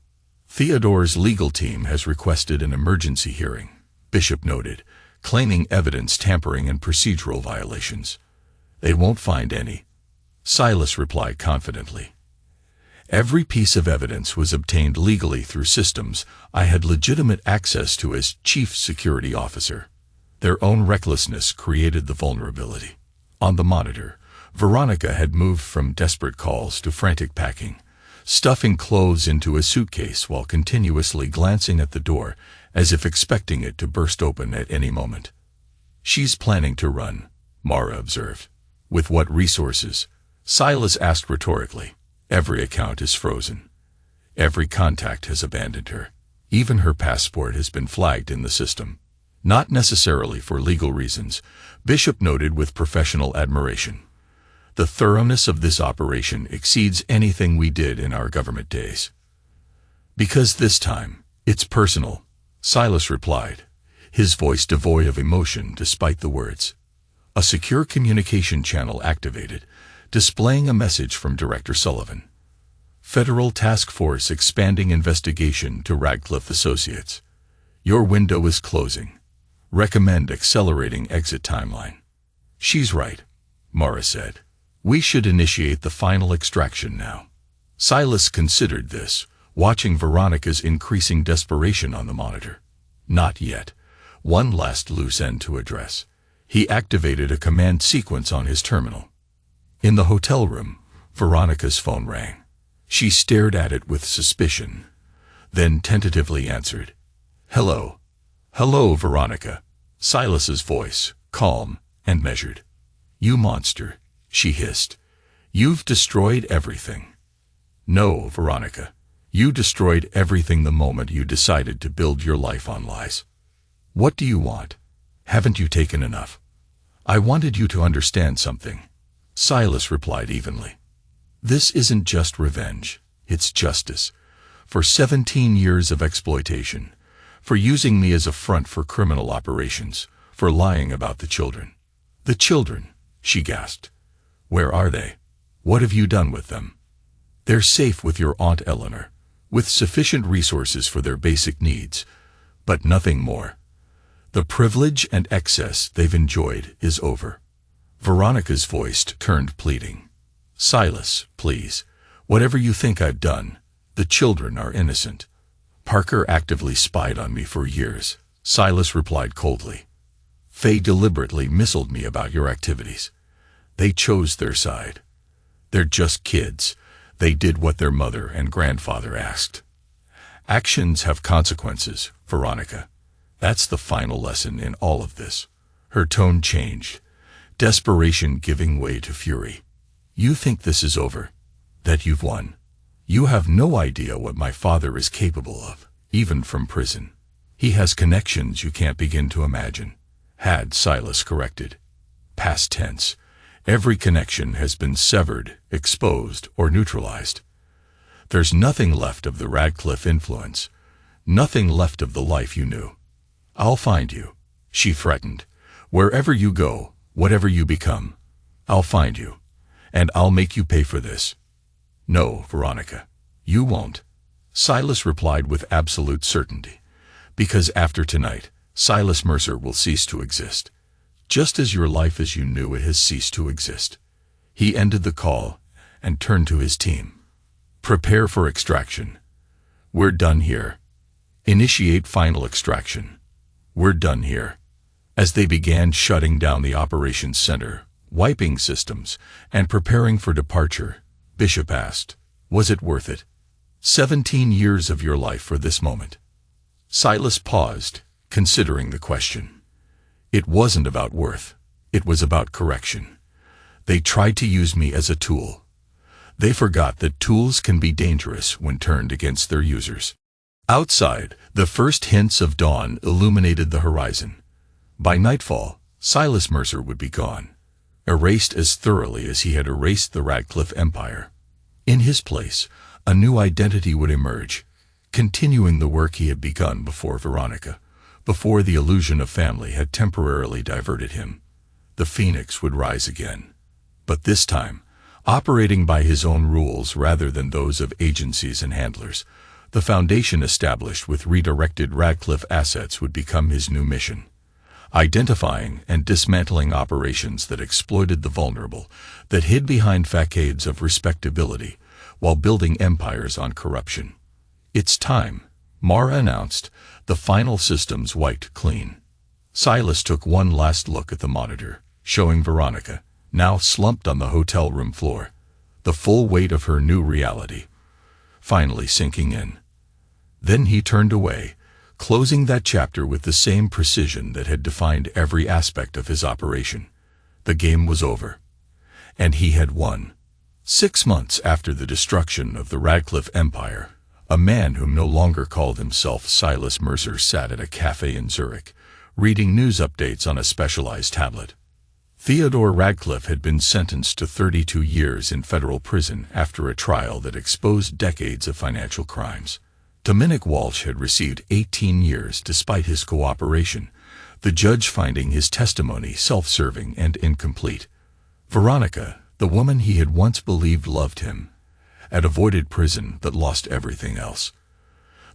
Theodore's legal team has requested an emergency hearing, Bishop noted, claiming evidence tampering and procedural violations. They won't find any, Silas replied confidently. Every piece of evidence was obtained legally through systems I had legitimate access to as chief security officer. Their own recklessness created the vulnerability. On the monitor, Veronica had moved from desperate calls to frantic packing, stuffing clothes into a suitcase while continuously glancing at the door as if expecting it to burst open at any moment. She's planning to run, Mara observed. With what resources? Silas asked rhetorically. Every account is frozen. Every contact has abandoned her. Even her passport has been flagged in the system. Not necessarily for legal reasons, Bishop noted with professional admiration. The thoroughness of this operation exceeds anything we did in our government days. Because this time, it's personal, Silas replied, his voice devoid of emotion despite the words. A secure communication channel activated, displaying a message from Director Sullivan. Federal Task Force expanding investigation to Radcliffe Associates. Your window is closing. Recommend accelerating exit timeline. She's right, Mara said. We should initiate the final extraction now. Silas considered this, watching Veronica's increasing desperation on the monitor. Not yet. One last loose end to address. He activated a command sequence on his terminal. In the hotel room, Veronica's phone rang. She stared at it with suspicion, then tentatively answered. Hello. Hello, Veronica. Silas's voice, calm and measured. You monster, she hissed. You've destroyed everything. No, Veronica. You destroyed everything the moment you decided to build your life on lies. What do you want? Haven't you taken enough? I wanted you to understand something, Silas replied evenly. This isn't just revenge, it's justice. For 17 years of exploitation, for using me as a front for criminal operations, for lying about the children. The children, she gasped. Where are they? What have you done with them? They're safe with your Aunt Eleanor, with sufficient resources for their basic needs, but nothing more. The privilege and excess they've enjoyed is over. Veronica's voice turned pleading. Silas, please, whatever you think I've done, the children are innocent. Parker actively spied on me for years, Silas replied coldly. Faye deliberately misled me about your activities. They chose their side. They're just kids. They did what their mother and grandfather asked. Actions have consequences, Veronica. That's the final lesson in all of this. Her tone changed, desperation giving way to fury. You think this is over? That you've won? You have no idea what my father is capable of, even from prison. He has connections you can't begin to imagine. Had, Silas corrected. Past tense. Every connection has been severed, exposed, or neutralized. There's nothing left of the Radcliffe influence. Nothing left of the life you knew. I'll find you, she threatened. Wherever you go, whatever you become, I'll find you, and I'll make you pay for this. No, Veronica, you won't, Silas replied with absolute certainty. Because after tonight, Silas Mercer will cease to exist. Just as your life as you knew it has ceased to exist. He ended the call and turned to his team. Prepare for extraction. We're done here. Initiate final extraction. We're done here. As they began shutting down the operations center, wiping systems, and preparing for departure, Bishop asked, was it worth it? 17 years of your life for this moment. Silas paused, considering the question. It wasn't about worth. It was about correction. They tried to use me as a tool. They forgot that tools can be dangerous when turned against their users. Outside, the first hints of dawn illuminated the horizon. By nightfall, Silas Mercer would be gone, erased as thoroughly as he had erased the Radcliffe empire. In his place, a new identity would emerge, continuing the work he had begun before Veronica, before the illusion of family had temporarily diverted him. The phoenix would rise again. But this time, operating by his own rules rather than those of agencies and handlers, the foundation established with redirected Radcliffe assets would become his new mission. identifying and dismantling operations that exploited the vulnerable, that hid behind facades of respectability, while building empires on corruption. "It's time," Mara announced, the final systems wiped clean. Silas took one last look at the monitor, showing Veronica, now slumped on the hotel room floor, the full weight of her new reality, finally sinking in. Then he turned away, closing that chapter with the same precision that had defined every aspect of his operation. The game was over, and he had won. 6 months after the destruction of the Radcliffe Empire, a man who no longer called himself Silas Mercer sat at a cafe in Zurich, reading news updates on a specialized tablet. Theodore Radcliffe had been sentenced to 32 years in federal prison after a trial that exposed decades of financial crimes. Dominic Walsh had received 18 years despite his cooperation, the judge finding his testimony self-serving and incomplete. Veronica, the woman he had once believed loved him, had avoided prison but lost everything else.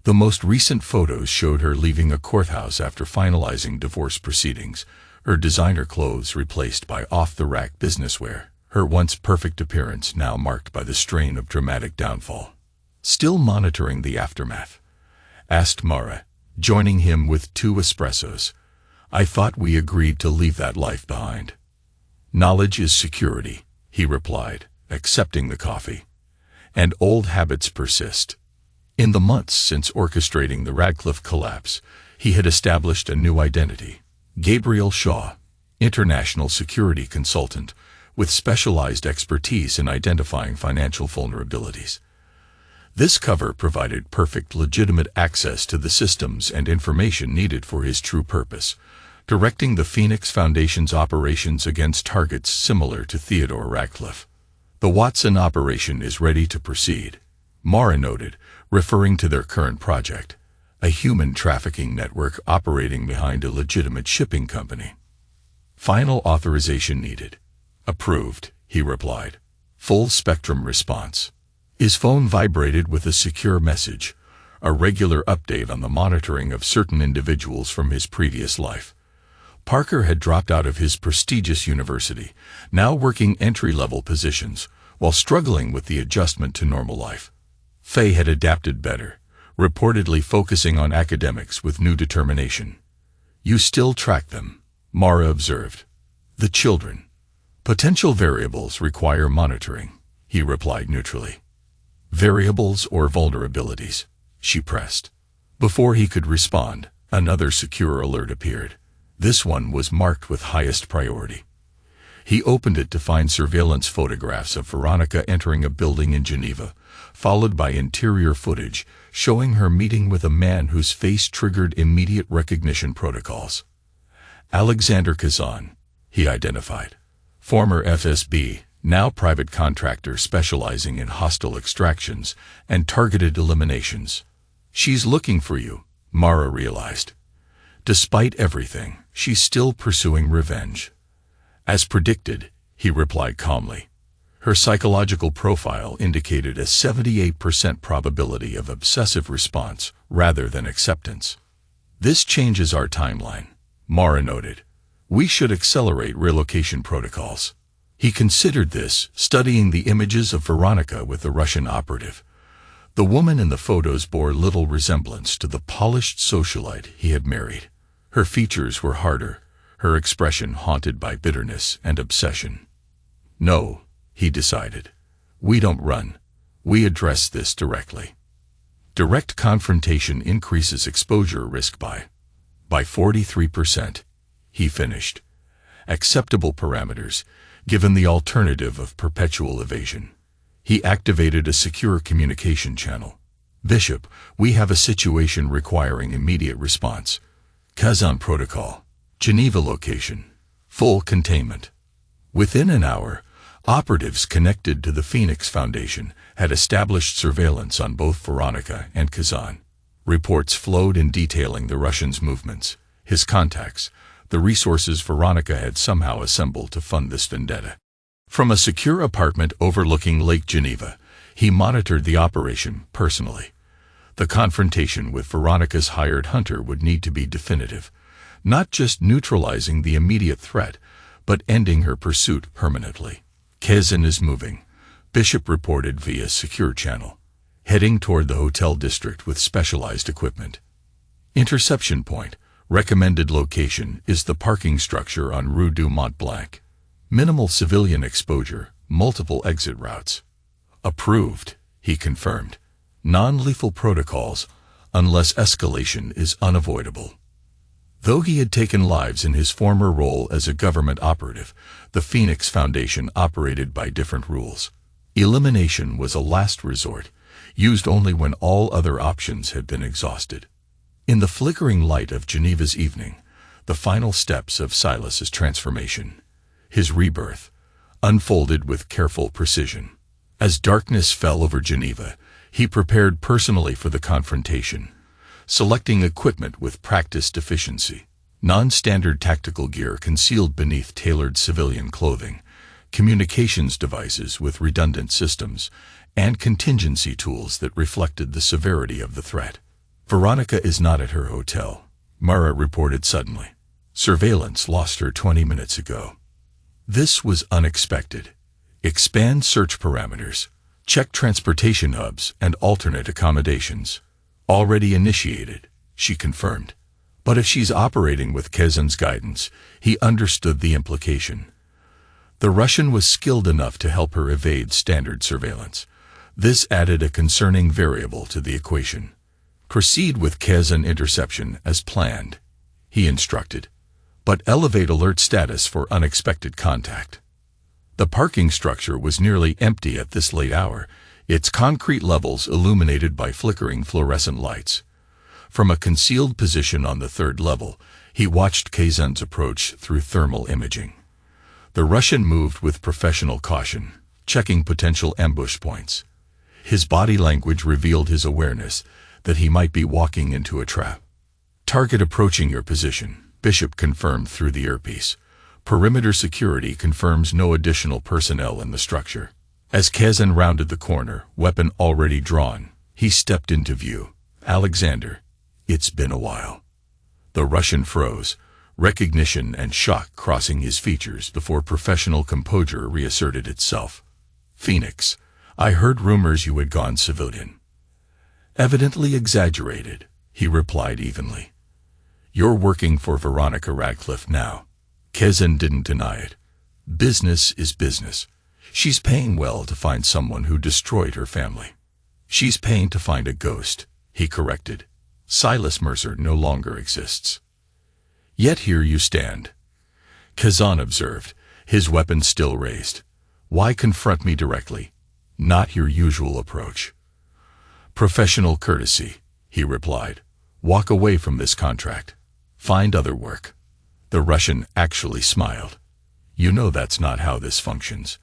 The most recent photos showed her leaving a courthouse after finalizing divorce proceedings, her designer clothes replaced by off-the-rack businesswear, her once perfect appearance now marked by the strain of dramatic downfall. "Still monitoring the aftermath?" asked Mara, joining him with 2 espressos. "I thought we agreed to leave that life behind." "Knowledge is security," he replied, accepting the coffee. "And old habits persist." In the months since orchestrating the Radcliffe collapse, he had established a new identity. Gabriel Shaw, international security consultant, with specialized expertise in identifying financial vulnerabilities. This cover provided perfect legitimate access to the systems and information needed for his true purpose, directing the Phoenix Foundation's operations against targets similar to Theodore Radcliffe. "The Watson operation is ready to proceed," Mara noted, referring to their current project, a human trafficking network operating behind a legitimate shipping company. "Final authorization needed." "Approved," he replied. Full spectrum response. His phone vibrated with a secure message, a regular update on the monitoring of certain individuals from his previous life. Parker had dropped out of his prestigious university, now working entry-level positions, while struggling with the adjustment to normal life. Faye had adapted better, reportedly focusing on academics with new determination. "You still track them," Mara observed. "The children. Potential variables require monitoring," he replied neutrally. "Variables or vulnerabilities?" she pressed. Before he could respond, another secure alert appeared. This one was marked with highest priority. He opened it to find surveillance photographs of Veronica entering a building in Geneva, followed by interior footage showing her meeting with a man whose face triggered immediate recognition protocols. Alexander Kazan, he identified. Former FSB, now private contractor specializing in hostile extractions and targeted eliminations. "She's looking for you," Mara realized. Despite everything, she's still pursuing revenge. "As predicted," he replied calmly. Her psychological profile indicated a 78% probability of obsessive response rather than acceptance. "This changes our timeline," Mara noted. "We should accelerate relocation protocols." He considered this, studying the images of Veronica with the Russian operative. The woman in the photos bore little resemblance to the polished socialite he had married. Her features were harder, her expression haunted by bitterness and obsession. "No," he decided. "We don't run. We address this directly." Direct confrontation increases exposure risk by 43%, he finished. Acceptable parameters, given the alternative of perpetual evasion. He activated a secure communication channel. "Bishop, we have a situation requiring immediate response. Kazan protocol. Geneva location. Full containment." Within an hour, operatives connected to the Phoenix Foundation had established surveillance on both Veronica and Kazan. Reports flowed in detailing the Russians' movements, his contacts, the resources Veronica had somehow assembled to fund this vendetta. From a secure apartment overlooking Lake Geneva, he monitored the operation personally. The confrontation with Veronica's hired hunter would need to be definitive, not just neutralizing the immediate threat, but ending her pursuit permanently. Kazan is moving, Bishop reported via secure channel, heading toward the hotel district with specialized equipment. Interception point, recommended location is the parking structure on Rue du Mont Blanc. Minimal civilian exposure, multiple exit routes. Approved, he confirmed. Non-lethal protocols, unless escalation is unavoidable. Though he had taken lives in his former role as a government operative, the Phoenix Foundation operated by different rules. Elimination was a last resort, used only when all other options had been exhausted. In the flickering light of Geneva's evening, the final steps of Silas's transformation, his rebirth, unfolded with careful precision. As darkness fell over Geneva, he prepared personally for the confrontation, selecting equipment with practiced efficiency. Non-standard tactical gear concealed beneath tailored civilian clothing, communications devices with redundant systems, and contingency tools that reflected the severity of the threat. Veronica is not at her hotel, Mara reported suddenly. Surveillance lost her 20 minutes ago. This was unexpected. Expand search parameters. Check transportation hubs and alternate accommodations. Already initiated, she confirmed. But if she's operating with Kazan's guidance, he understood the implication. The Russian was skilled enough to help her evade standard surveillance. This added a concerning variable to the equation. Proceed with Kazan interception as planned, he instructed, but elevate alert status for unexpected contact. The parking structure was nearly empty at this late hour, its concrete levels illuminated by flickering fluorescent lights. From a concealed position on the third level, he watched Kazan's approach through thermal imaging. The Russian moved with professional caution, checking potential ambush points. His body language revealed his awareness that he might be walking into a trap. Target approaching your position, Bishop confirmed through the earpiece. Perimeter security confirms no additional personnel in the structure. As Kazan rounded the corner, weapon already drawn, he stepped into view. Alexander, it's been a while. The Russian froze, recognition and shock crossing his features before professional composure reasserted itself. Phoenix, I heard rumors you had gone civilian. Evidently exaggerated, he replied evenly. You're working for Veronica Radcliffe now. Kazan didn't deny it. Business is business. She's paying well to find someone who destroyed her family. She's paying to find a ghost, he corrected. Silas Mercer no longer exists. Yet here you stand. Kazan observed, his weapon still raised. Why confront me directly? Not your usual approach. Professional courtesy, he replied. Walk away from this contract. Find other work. The Russian actually smiled. You know that's not how this functions.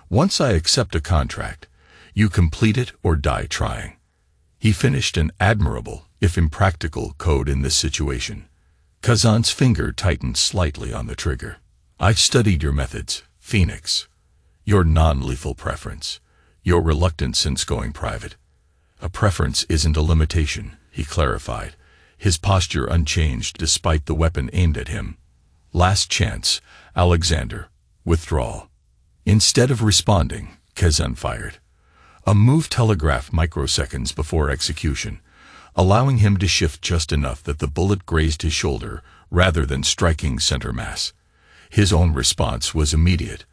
Once I accept a contract, you complete it or die trying. He finished an admirable, if impractical, code in this situation. Kazan's finger tightened slightly on the trigger. I've studied your methods, Phoenix. Your non-lethal preference. Your reluctance since going private. A preference isn't a limitation, he clarified, his posture unchanged despite the weapon aimed at him. Last chance, Alexander. Withdrawal. Instead of responding, Kazan fired. A move telegraphed microseconds before execution, allowing him to shift just enough that the bullet grazed his shoulder rather than striking center mass. His own response was immediate.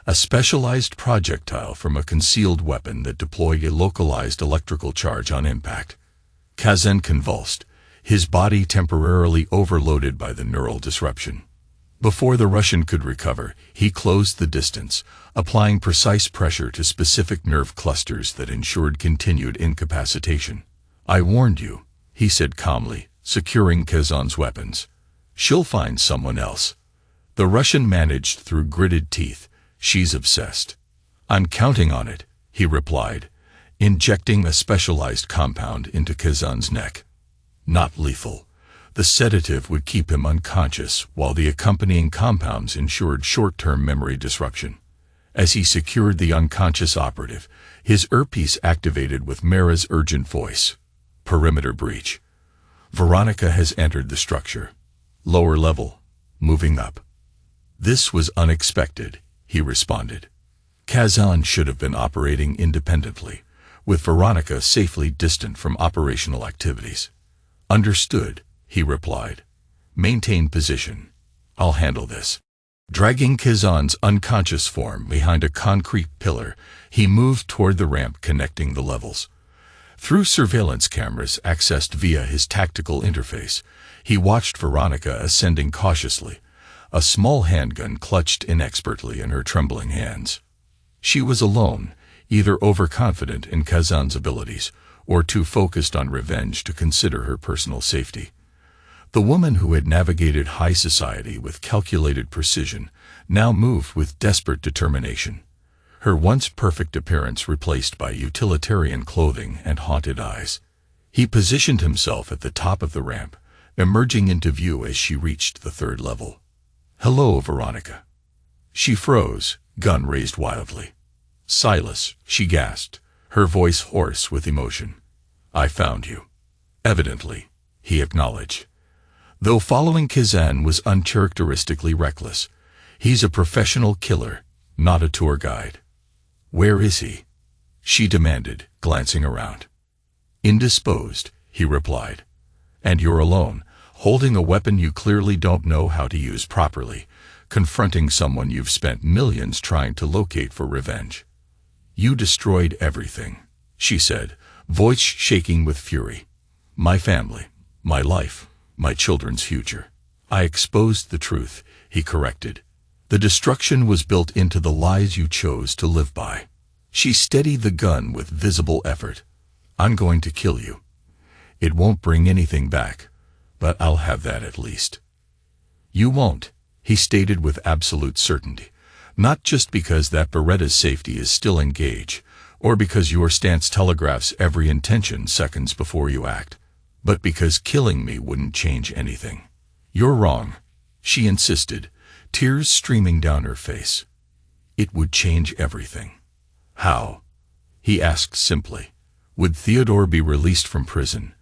A specialized projectile from a concealed weapon that deployed a localized electrical charge on impact. Kazan convulsed, his body temporarily overloaded by the neural disruption. Before the Russian could recover, he closed the distance, applying precise pressure to specific nerve clusters that ensured continued incapacitation. I warned you, he said calmly, securing Kazan's weapons. She'll find someone else. The Russian managed through gritted teeth. She's obsessed. I'm counting on it, he replied, injecting a specialized compound into Kazan's neck. Not lethal. The sedative would keep him unconscious while the accompanying compounds ensured short-term memory disruption. As he secured the unconscious operative, his earpiece activated with Mara's urgent voice. Perimeter breach. Veronica has entered the structure. Lower level, moving up. This was unexpected, he responded. Kazan should have been operating independently, with Veronica safely distant from operational activities. Understood, he replied. Maintain position. I'll handle this. Dragging Kazan's unconscious form behind a concrete pillar, he moved toward the ramp connecting the levels. Through surveillance cameras accessed via his tactical interface, he watched Veronica ascending cautiously, a small handgun clutched inexpertly in her trembling hands. She was alone, either overconfident in Kazan's abilities or too focused on revenge to consider her personal safety. The woman who had navigated high society with calculated precision now moved with desperate determination, her once perfect appearance replaced by utilitarian clothing and haunted eyes. He positioned himself at the top of the ramp, emerging into view as she reached the third level. "Hello, Veronica." She froze, gun raised wildly. "Silas," she gasped, her voice hoarse with emotion. "I found you." "Evidently," he acknowledged. Though following Kazan was uncharacteristically reckless, he's a professional killer, not a tour guide. "Where is he?" she demanded, glancing around. "Indisposed," he replied. "And you're alone, holding a weapon you clearly don't know how to use properly, confronting someone you've spent millions trying to locate for revenge." "You destroyed everything," she said, voice shaking with fury. "My family, my life, my children's future." "I exposed the truth," he corrected. "The destruction was built into the lies you chose to live by." She steadied the gun with visible effort. "I'm going to kill you. It won't bring anything back, but I'll have that at least." "You won't," he stated with absolute certainty, "not just because that Beretta's safety is still engaged, or because your stance telegraphs every intention seconds before you act, but because killing me wouldn't change anything." "You're wrong," she insisted, tears streaming down her face. "It would change everything." "How?" he asked simply. "Would Theodore be released from prison?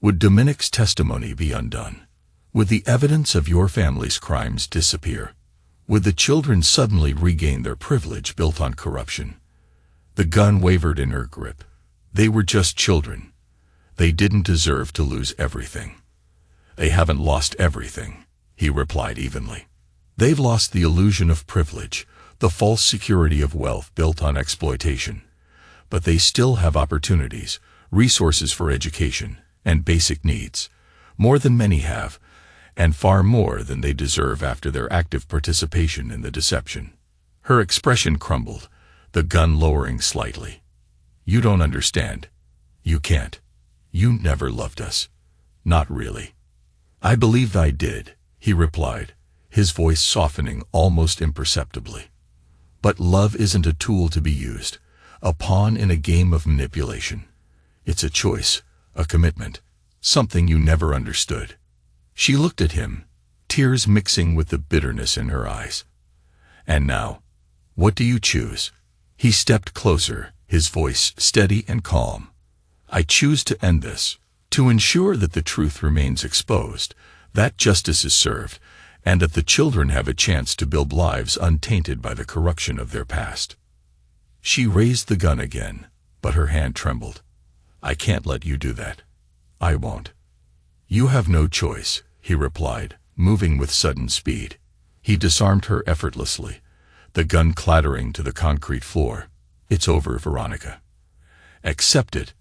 Would Dominic's testimony be undone? Would the evidence of your family's crimes disappear? Would the children suddenly regain their privilege built on corruption?" The gun wavered in her grip. "They were just children. They didn't deserve to lose everything." "They haven't lost everything," he replied evenly. "They've lost the illusion of privilege, the false security of wealth built on exploitation. But they still have opportunities, resources for education, and basic needs, more than many have, and far more than they deserve after their active participation in the deception." Her expression crumbled, the gun lowering slightly. "You don't understand. You can't. You never loved us. Not really." "I believed I did," he replied, his voice softening almost imperceptibly. "But love isn't a tool to be used, a pawn in a game of manipulation. It's a choice, a commitment, something you never understood." She looked at him, tears mixing with the bitterness in her eyes. "And now, what do you choose?" He stepped closer, his voice steady and calm. "I choose to end this, to ensure that the truth remains exposed, that justice is served, and that the children have a chance to build lives untainted by the corruption of their past." She raised the gun again, but her hand trembled. "I can't let you do that. I won't." "You have no choice," he replied, moving with sudden speed. He disarmed her effortlessly, the gun clattering to the concrete floor. "It's over, Veronica. Accept it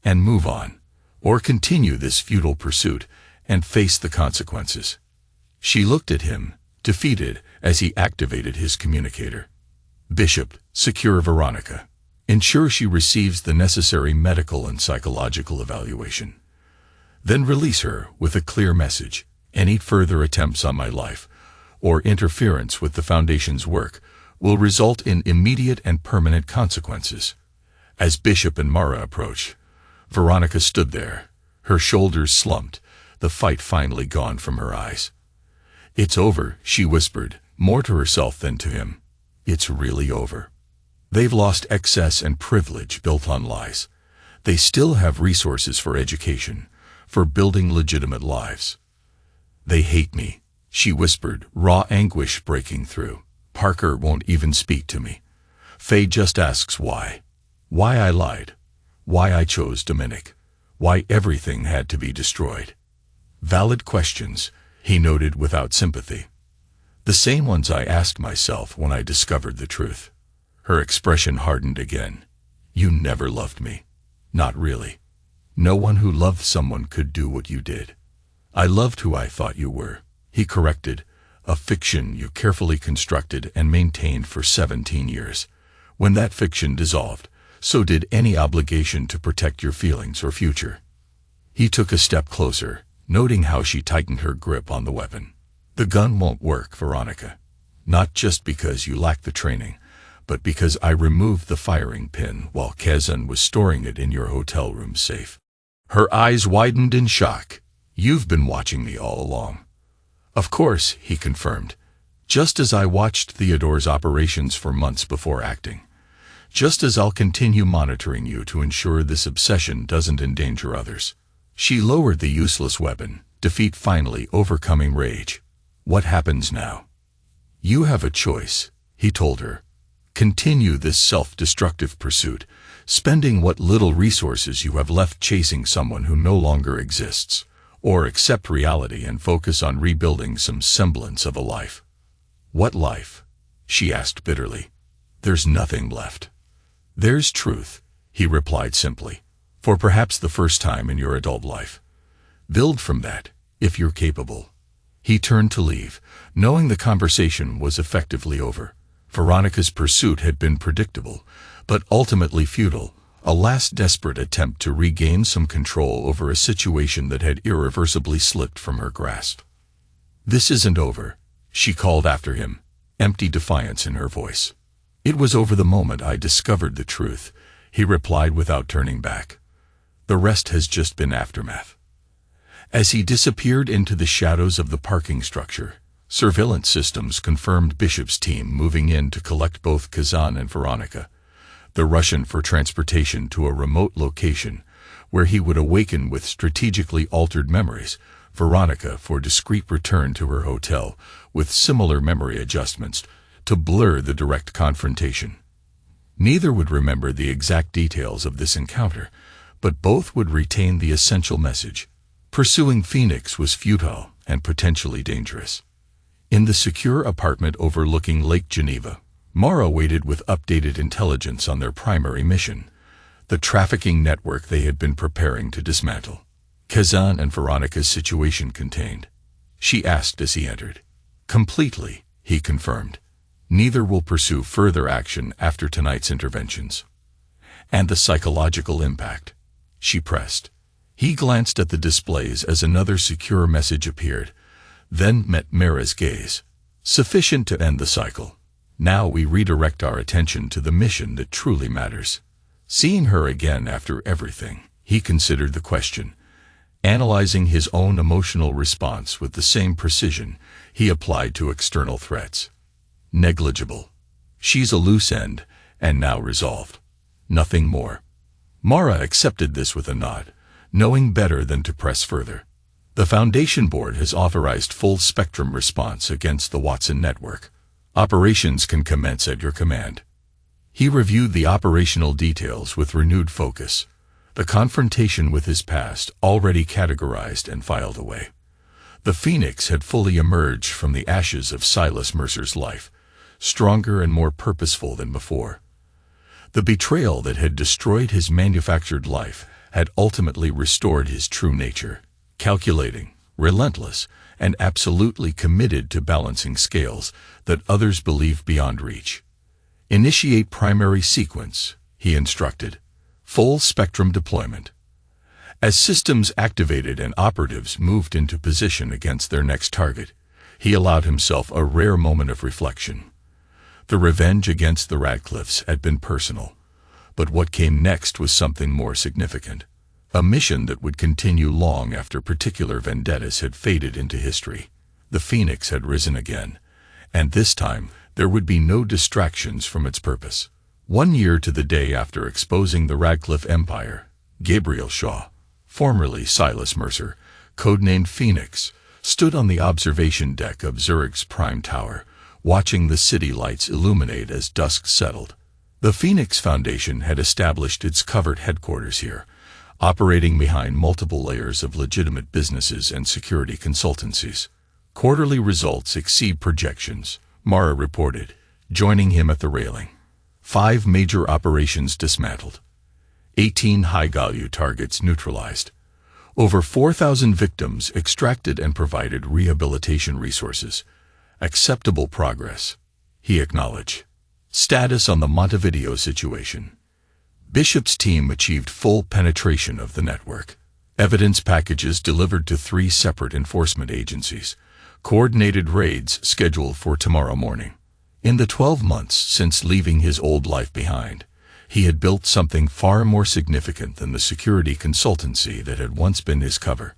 and move on, or continue this futile pursuit and face the consequences." She looked at him, defeated, as he activated his communicator. "Bishop, secure Veronica. Ensure she receives the necessary medical and psychological evaluation. Then release her with a clear message. Any further attempts on my life, or interference with the Foundation's work, will result in immediate and permanent consequences." As Bishop and Mara approached, Veronica stood there, her shoulders slumped, the fight finally gone from her eyes. "It's over," she whispered, more to herself than to him. "It's really over. They've lost excess and privilege built on lies. They still have resources for education, for building legitimate lives. They hate me, she whispered, raw anguish breaking through. Parker won't even speak to me. Faye just asks why. Why I lied. Why I chose Dominic. Why everything had to be destroyed. Valid questions, he noted without sympathy. The same ones I asked myself when I discovered the truth. Her expression hardened again. You never loved me. Not really. No one who loved someone could do what you did. I loved who I thought you were, he corrected, a fiction you carefully constructed and maintained for 17 years. When that fiction dissolved, so did any obligation to protect your feelings or future. He took a step closer, noting how she tightened her grip on the weapon. The gun won't work, Veronica. Not just because you lack the training, but because I removed the firing pin while Kazan was storing it in your hotel room safe. Her eyes widened in shock. You've been watching me all along. Of course, he confirmed. Just as I watched Theodore's operations for months before acting. Just as I'll continue monitoring you to ensure this obsession doesn't endanger others. She lowered the useless weapon, defeat finally overcoming rage. What happens now? You have a choice, he told her. Continue this self-destructive pursuit, spending what little resources you have left chasing someone who no longer exists, or accept reality and focus on rebuilding some semblance of a life. What life? She asked bitterly. There's nothing left. There's truth, he replied simply, for perhaps the first time in your adult life. Build from that, if you're capable. He turned to leave, knowing the conversation was effectively over. Veronica's pursuit had been predictable, but ultimately futile, a last desperate attempt to regain some control over a situation that had irreversibly slipped from her grasp. This isn't over, she called after him, empty defiance in her voice. It was over the moment I discovered the truth, he replied without turning back. The rest has just been aftermath. As he disappeared into the shadows of the parking structure, surveillance systems confirmed Bishop's team moving in to collect both Kazan and Veronica, the Russian for transportation to a remote location where he would awaken with strategically altered memories, Veronica for discreet return to her hotel with similar memory adjustments to blur the direct confrontation. Neither would remember the exact details of this encounter, but both would retain the essential message. Pursuing Phoenix was futile and potentially dangerous. In the secure apartment overlooking Lake Geneva, Mara waited with updated intelligence on their primary mission, the trafficking network they had been preparing to dismantle. Kazan and Veronica's situation contained, she asked as he entered. Completely, he confirmed. Neither will pursue further action after tonight's interventions. And the psychological impact, she pressed. He glanced at the displays as another secure message appeared, then met Mara's gaze. Sufficient to end the cycle. Now we redirect our attention to the mission that truly matters. Seeing her again after everything, he considered the question. Analyzing his own emotional response with the same precision he applied to external threats. Negligible. She's a loose end, and now resolved. Nothing more. Mara accepted this with a nod, knowing better than to press further. The Foundation Board has authorized full-spectrum response against the Watson network. Operations can commence at your command. He reviewed the operational details with renewed focus, the confrontation with his past already categorized and filed away. The Phoenix had fully emerged from the ashes of Silas Mercer's life, stronger and more purposeful than before. The betrayal that had destroyed his manufactured life had ultimately restored his true nature, calculating, relentless, and absolutely committed to balancing scales that others believed beyond reach. Initiate primary sequence, he instructed. Full spectrum deployment. As systems activated and operatives moved into position against their next target, he allowed himself a rare moment of reflection. The revenge against the Radcliffes had been personal, but what came next was something more significant. A mission that would continue long after particular vendettas had faded into history. The Phoenix had risen again, and this time there would be no distractions from its purpose. 1 year to the day after exposing the Radcliffe Empire, Gabriel Shaw, formerly Silas Mercer, codenamed Phoenix, stood on the observation deck of Zurich's prime tower, watching the city lights illuminate as dusk settled. The Phoenix Foundation had established its covert headquarters here, operating behind multiple layers of legitimate businesses and security consultancies. Quarterly results exceed projections, Mara reported, joining him at the railing. 5 major operations dismantled. 18 high-value targets neutralized. Over 4,000 victims extracted and provided rehabilitation resources. Acceptable progress, he acknowledged. Status on the Montevideo situation. Bishop's team achieved full penetration of the network. Evidence packages delivered to 3 separate enforcement agencies. Coordinated raids scheduled for tomorrow morning. In the 12 months since leaving his old life behind, he had built something far more significant than the security consultancy that had once been his cover.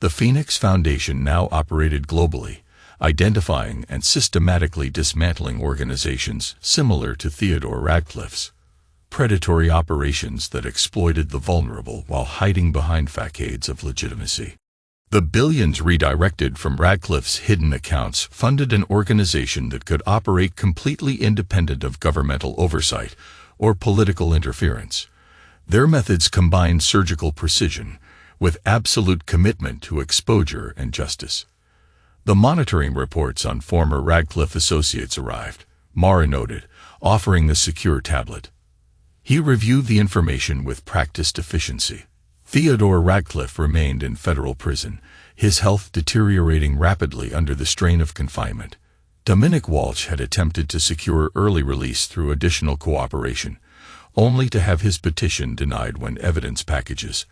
The Phoenix Foundation now operated globally, identifying and systematically dismantling organizations similar to Theodore Radcliffe's. Predatory operations that exploited the vulnerable while hiding behind facades of legitimacy. The billions redirected from Radcliffe's hidden accounts funded an organization that could operate completely independent of governmental oversight or political interference. Their methods combined surgical precision with absolute commitment to exposure and justice. The monitoring reports on former Radcliffe associates arrived, Mara noted, offering the secure tablet. He reviewed the information with practiced efficiency. Theodore Radcliffe remained in federal prison, his health deteriorating rapidly under the strain of confinement. Dominic Walsh had attempted to secure early release through additional cooperation, only to have his petition denied when evidence packages,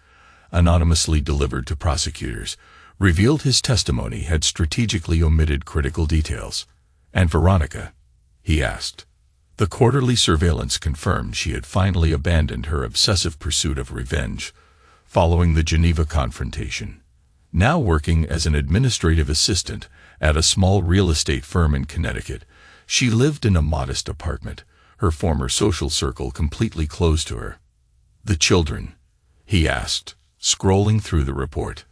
anonymously delivered to prosecutors, revealed his testimony had strategically omitted critical details. And Veronica? He asked. The quarterly surveillance confirmed she had finally abandoned her obsessive pursuit of revenge, following the Geneva confrontation. Now working as an administrative assistant at a small real estate firm in Connecticut, she lived in a modest apartment, her former social circle completely closed to her. The children? He asked, scrolling through the report.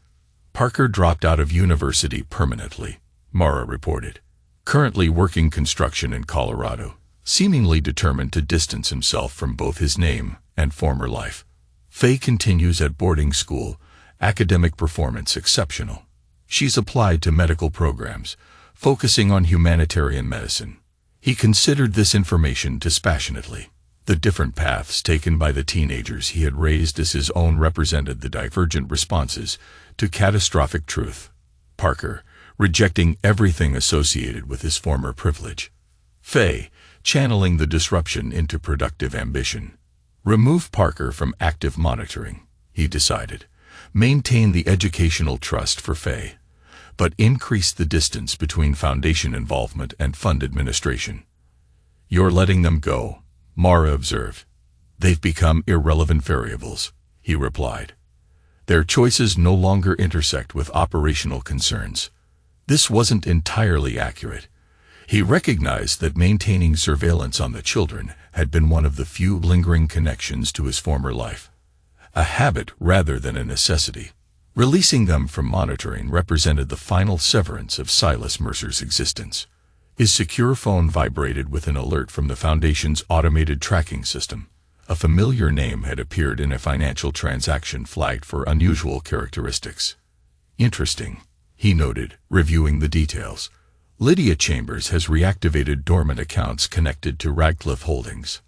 Parker dropped out of university permanently, Mara reported. Currently working construction in Colorado, seemingly determined to distance himself from both his name and former life. Faye continues at boarding school, academic performance exceptional. She's applied to medical programs, focusing on humanitarian medicine. He considered this information dispassionately. The different paths taken by the teenagers he had raised as his own represented the divergent responses to catastrophic truth. Parker, rejecting everything associated with his former privilege. Faye, channeling the disruption into productive ambition. Remove Parker from active monitoring, he decided. Maintain the educational trust for Faye, but increase the distance between foundation involvement and fund administration. You're letting them go, Mara observed. They've become irrelevant variables, he replied. Their choices no longer intersect with operational concerns. This wasn't entirely accurate. He recognized that maintaining surveillance on the children had been one of the few lingering connections to his former life. A habit rather than a necessity. Releasing them from monitoring represented the final severance of Silas Mercer's existence. His secure phone vibrated with an alert from the Foundation's automated tracking system. A familiar name had appeared in a financial transaction flagged for unusual characteristics. Interesting, he noted, reviewing the details. Lydia Chambers has reactivated dormant accounts connected to Radcliffe Holdings.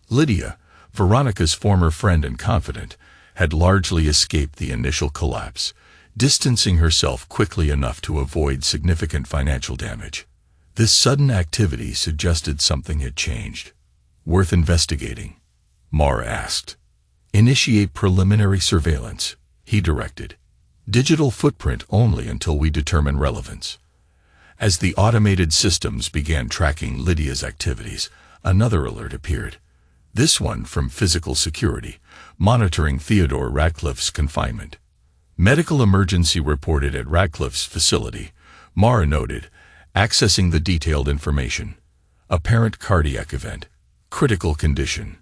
Lydia, Veronica's former friend and confidant, had largely escaped the initial collapse, distancing herself quickly enough to avoid significant financial damage. This sudden activity suggested something had changed. Worth investigating, Mara asked. Initiate preliminary surveillance, he directed. Digital footprint only until we determine relevance. As the automated systems began tracking Lydia's activities, another alert appeared. This one from physical security, monitoring Theodore Radcliffe's confinement. Medical emergency reported at Radcliffe's facility, Mara noted, accessing the detailed information. Apparent cardiac event. Critical condition.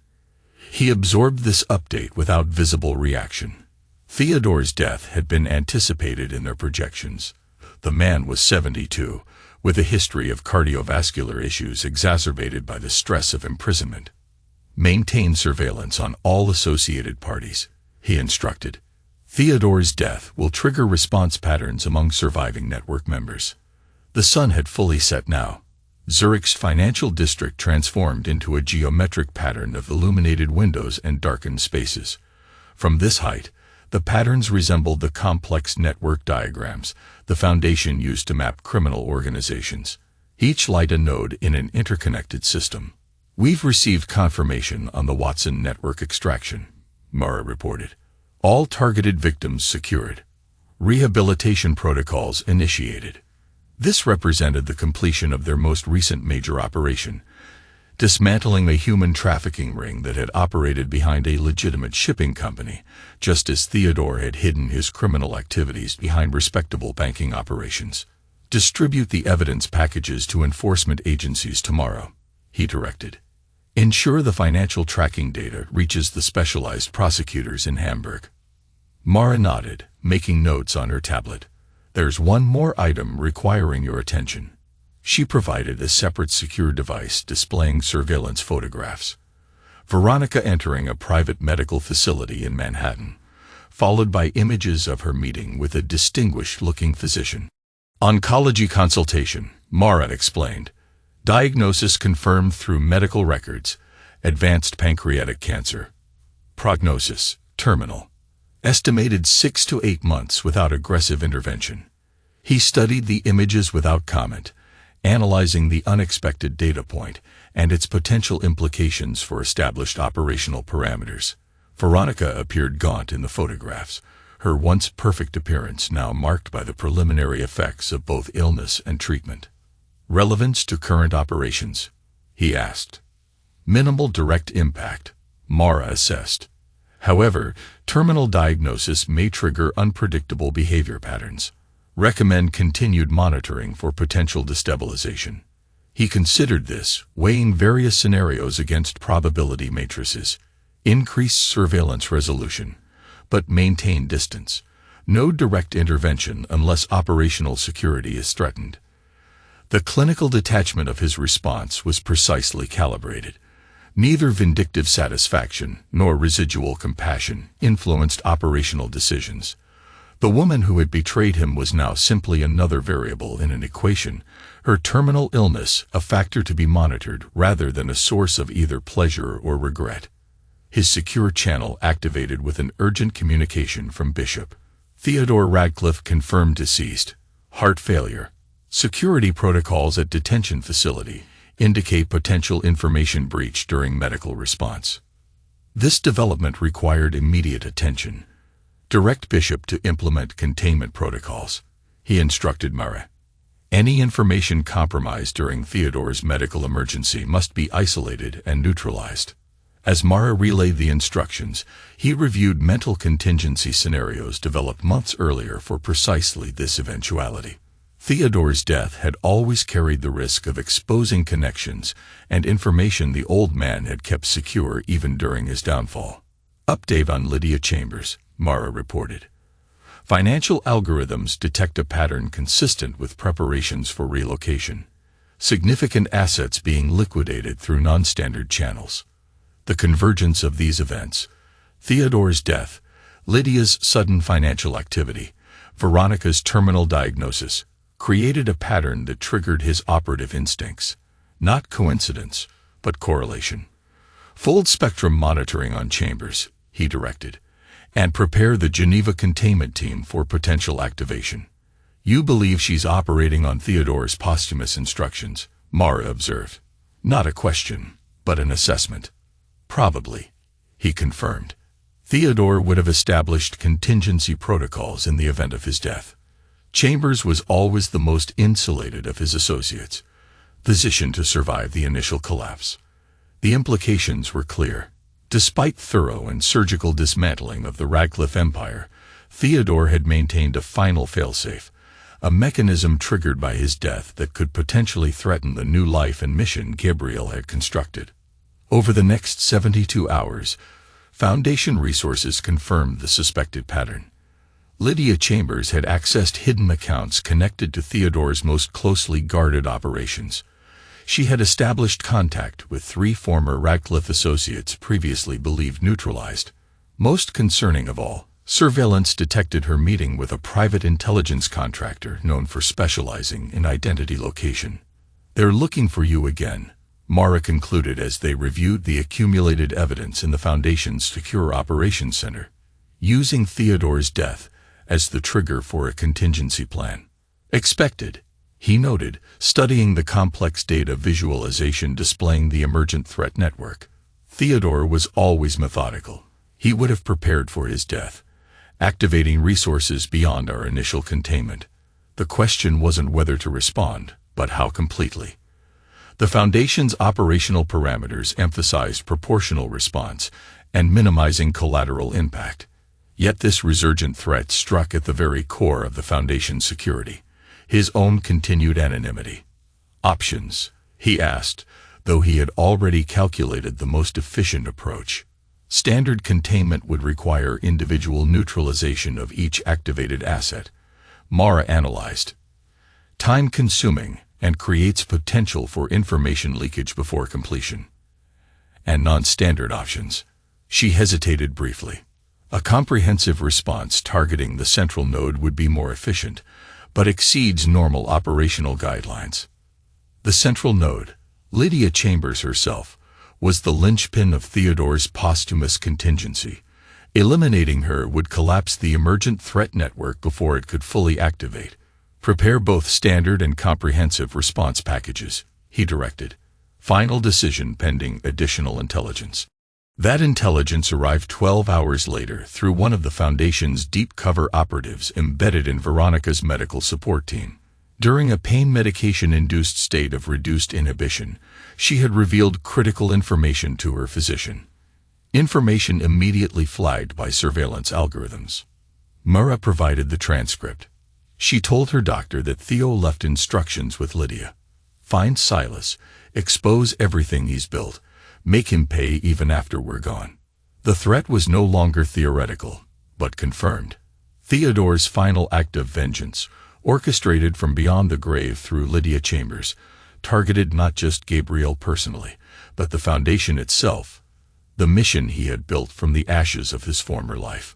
He absorbed this update without visible reaction. Theodore's death had been anticipated in their projections. The man was 72, with a history of cardiovascular issues exacerbated by the stress of imprisonment. Maintain surveillance on all associated parties, he instructed. Theodore's death will trigger response patterns among surviving network members. The sun had fully set now. Zurich's financial district transformed into a geometric pattern of illuminated windows and darkened spaces. From this height, the patterns resembled the complex network diagrams the Foundation used to map criminal organizations, each light a node in an interconnected system. "We've received confirmation on the Watson network extraction," Mara reported. "All targeted victims secured. Rehabilitation protocols initiated." This represented the completion of their most recent major operation, dismantling a human trafficking ring that had operated behind a legitimate shipping company, just as Theodore had hidden his criminal activities behind respectable banking operations. "Distribute the evidence packages to enforcement agencies tomorrow," he directed. "Ensure the financial tracking data reaches the specialized prosecutors in Hamburg." Mara nodded, making notes on her tablet. "There's one more item requiring your attention." She provided a separate secure device displaying surveillance photographs. Veronica entering a private medical facility in Manhattan, followed by images of her meeting with a distinguished-looking physician. "Oncology consultation," Mara explained. "Diagnosis confirmed through medical records. Advanced pancreatic cancer. Prognosis, terminal. Estimated 6 to 8 months without aggressive intervention." He studied the images without comment, analyzing the unexpected data point and its potential implications for established operational parameters. Veronica appeared gaunt in the photographs, her once perfect appearance now marked by the preliminary effects of both illness and treatment. "Relevance to current operations?" he asked. "Minimal direct impact," Mara assessed. "However, terminal diagnosis may trigger unpredictable behavior patterns. Recommend continued monitoring for potential destabilization." He considered this, weighing various scenarios against probability matrices. Increase surveillance resolution, but maintain distance. No direct intervention unless operational security is threatened. The clinical detachment of his response was precisely calibrated. Neither vindictive satisfaction nor residual compassion influenced operational decisions. The woman who had betrayed him was now simply another variable in an equation, her terminal illness a factor to be monitored rather than a source of either pleasure or regret. His secure channel activated with an urgent communication from Bishop. "Theodore Radcliffe confirmed deceased. Heart failure. Security protocols at detention facility indicate potential information breach during medical response." This development required immediate attention. "Direct Bishop to implement containment protocols," he instructed Mara. "Any information compromised during Theodore's medical emergency must be isolated and neutralized." As Mara relayed the instructions, he reviewed mental contingency scenarios developed months earlier for precisely this eventuality. Theodore's death had always carried the risk of exposing connections and information the old man had kept secure even during his downfall. "Update on Lydia Chambers," Mara reported. "Financial algorithms detect a pattern consistent with preparations for relocation. Significant assets being liquidated through non-standard channels." The convergence of these events, Theodore's death, Lydia's sudden financial activity, Veronica's terminal diagnosis, created a pattern that triggered his operative instincts. Not coincidence, but correlation. "Full-spectrum monitoring on Chambers," he directed, "and prepare the Geneva containment team for potential activation." "You believe she's operating on Theodore's posthumous instructions," Mara observed. "Not a question, but an assessment." "Probably," he confirmed. Theodore would have established contingency protocols in the event of his death. Chambers was always the most insulated of his associates, positioned to survive the initial collapse. The implications were clear. Despite thorough and surgical dismantling of the Radcliffe empire, Theodore had maintained a final failsafe, a mechanism triggered by his death that could potentially threaten the new life and mission Gabriel had constructed. Over the next 72 hours, Foundation resources confirmed the suspected pattern. Lydia Chambers had accessed hidden accounts connected to Theodore's most closely guarded operations. She had established contact with 3 former Radcliffe associates previously believed neutralized. Most concerning of all, surveillance detected her meeting with a private intelligence contractor known for specializing in identity location. "They're looking for you again," Mara concluded as they reviewed the accumulated evidence in the Foundation's Secure Operations Center, using Theodore's death as the trigger for a contingency plan. "Expected," he noted, studying the complex data visualization displaying the emergent threat network. Theodore was always methodical. He would have prepared for his death, activating resources beyond our initial containment. The question wasn't whether to respond, but how completely. The Foundation's operational parameters emphasized proportional response and minimizing collateral impact. Yet this resurgent threat struck at the very core of the Foundation's security, his own continued anonymity. "Options?" he asked, though he had already calculated the most efficient approach. Standard containment would require individual neutralization of each activated asset, Mara analyzed. Time-consuming and creates potential for information leakage before completion. And non-standard options. She hesitated briefly. A comprehensive response targeting the central node would be more efficient, but exceeds normal operational guidelines. The central node, Lydia Chambers herself, was the linchpin of Theodore's posthumous contingency. Eliminating her would collapse the emergent threat network before it could fully activate. "Prepare both standard and comprehensive response packages," he directed. "Final decision pending additional intelligence." That intelligence arrived 12 hours later through one of the Foundation's deep-cover operatives embedded in Veronica's medical support team. During a pain medication-induced state of reduced inhibition, she had revealed critical information to her physician. Information immediately flagged by surveillance algorithms. Mara provided the transcript. She told her doctor that Theo left instructions with Lydia. "Find Silas, expose everything he's built, make him pay even after we're gone." The threat was no longer theoretical, but confirmed. Theodore's final act of vengeance, orchestrated from beyond the grave through Lydia Chambers, targeted not just Gabriel personally, but the Foundation itself, the mission he had built from the ashes of his former life.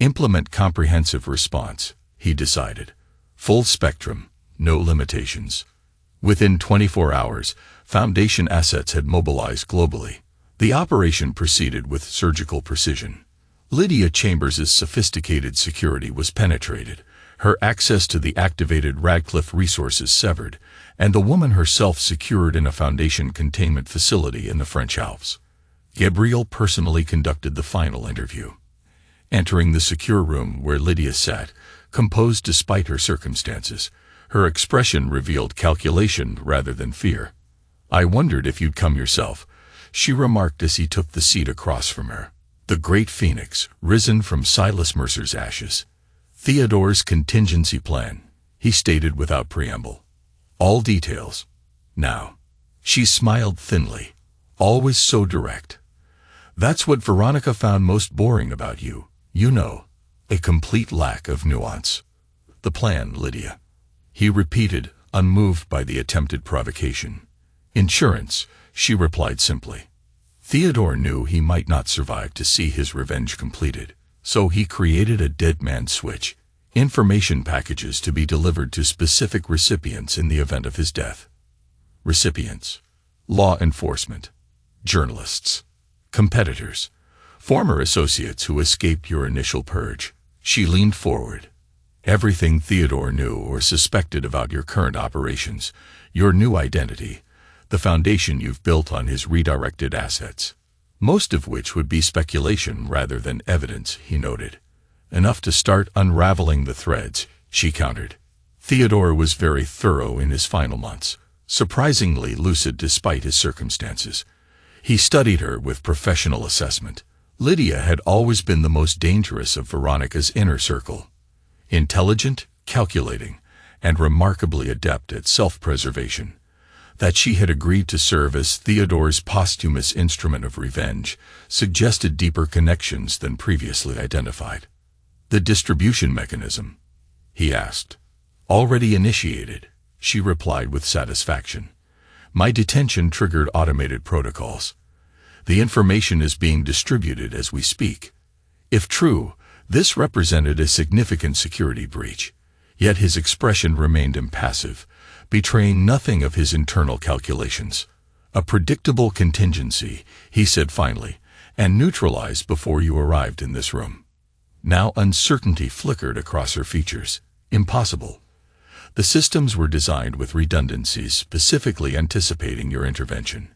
Implement comprehensive response, he decided. Full spectrum, no limitations. Within 24 hours, Foundation assets had mobilized globally. The operation proceeded with surgical precision. Lydia Chambers' sophisticated security was penetrated, her access to the activated Radcliffe resources severed, and the woman herself secured in a Foundation containment facility in the French Alps. Gabriel personally conducted the final interview. Entering the secure room where Lydia sat, composed despite her circumstances, her expression revealed calculation rather than fear. "I wondered if you'd come yourself," she remarked as he took the seat across from her. The great phoenix, risen from Silas Mercer's ashes. Theodore's contingency plan, he stated without preamble. "All details. Now." She smiled thinly. "Always so direct. That's what Veronica found most boring about you, you know. A complete lack of nuance." "The plan, Lydia," he repeated, unmoved by the attempted provocation. "Insurance," she replied simply. Theodore knew he might not survive to see his revenge completed, so he created a dead man switch, information packages to be delivered to specific recipients in the event of his death. Recipients: law enforcement, journalists, competitors, former associates who escaped your initial purge. She leaned forward. "Everything Theodore knew or suspected about your current operations, your new identity, the foundation you've built on his redirected assets. Most of which would be speculation rather than evidence," he noted. "Enough to start unraveling the threads," she countered. Theodore was very thorough in his final months, surprisingly lucid despite his circumstances. He studied her with professional assessment. Lydia had always been the most dangerous of Veronica's inner circle. Intelligent, calculating, and remarkably adept at self-preservation. That she had agreed to serve as Theodore's posthumous instrument of revenge suggested deeper connections than previously identified. The distribution mechanism, he asked. Already initiated, she replied with satisfaction. My detention triggered automated protocols. The information is being distributed as we speak. If true, this represented a significant security breach, yet his expression remained impassive, betraying nothing of his internal calculations. A predictable contingency, he said finally, and neutralized before you arrived in this room. Now uncertainty flickered across her features. Impossible. The systems were designed with redundancies specifically anticipating your intervention.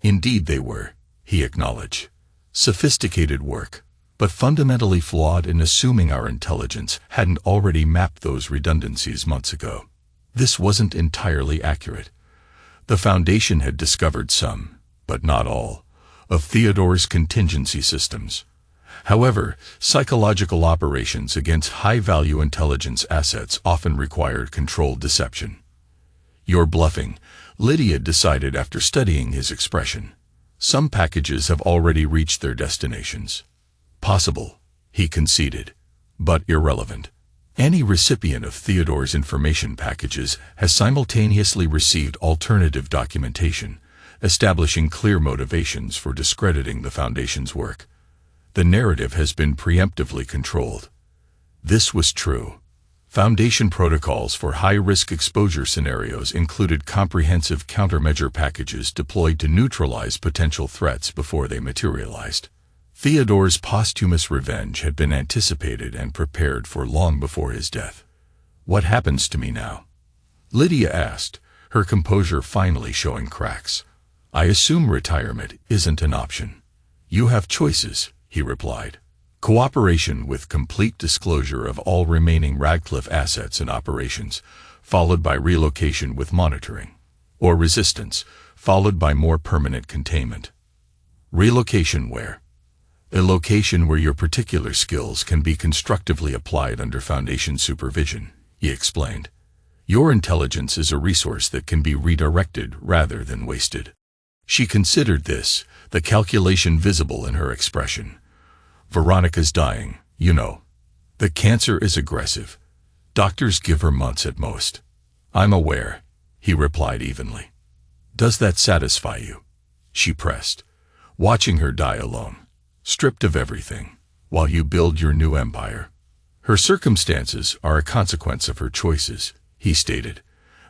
Indeed they were, he acknowledged. Sophisticated work, but fundamentally flawed in assuming our intelligence hadn't already mapped those redundancies months ago. This wasn't entirely accurate. The Foundation had discovered some, but not all, of Theodore's contingency systems. However, psychological operations against high-value intelligence assets often required controlled deception. You're bluffing, Lydia decided after studying his expression. Some packages have already reached their destinations. Possible, he conceded, but irrelevant. Any recipient of Theodore's information packages has simultaneously received alternative documentation, establishing clear motivations for discrediting the Foundation's work. The narrative has been preemptively controlled. This was true. Foundation protocols for high-risk exposure scenarios included comprehensive countermeasure packages deployed to neutralize potential threats before they materialized. Theodore's posthumous revenge had been anticipated and prepared for long before his death. What happens to me now? Lydia asked, her composure finally showing cracks. I assume retirement isn't an option. You have choices, he replied. Cooperation with complete disclosure of all remaining Radcliffe assets and operations, followed by relocation with monitoring. Or resistance, followed by more permanent containment. Relocation where? A location where your particular skills can be constructively applied under Foundation supervision, he explained. Your intelligence is a resource that can be redirected rather than wasted. She considered this, the calculation visible in her expression. Veronica's dying, you know. The cancer is aggressive. Doctors give her months at most. I'm aware, he replied evenly. Does that satisfy you? She pressed, watching her die alone, stripped of everything, while you build your new empire. Her circumstances are a consequence of her choices, he stated,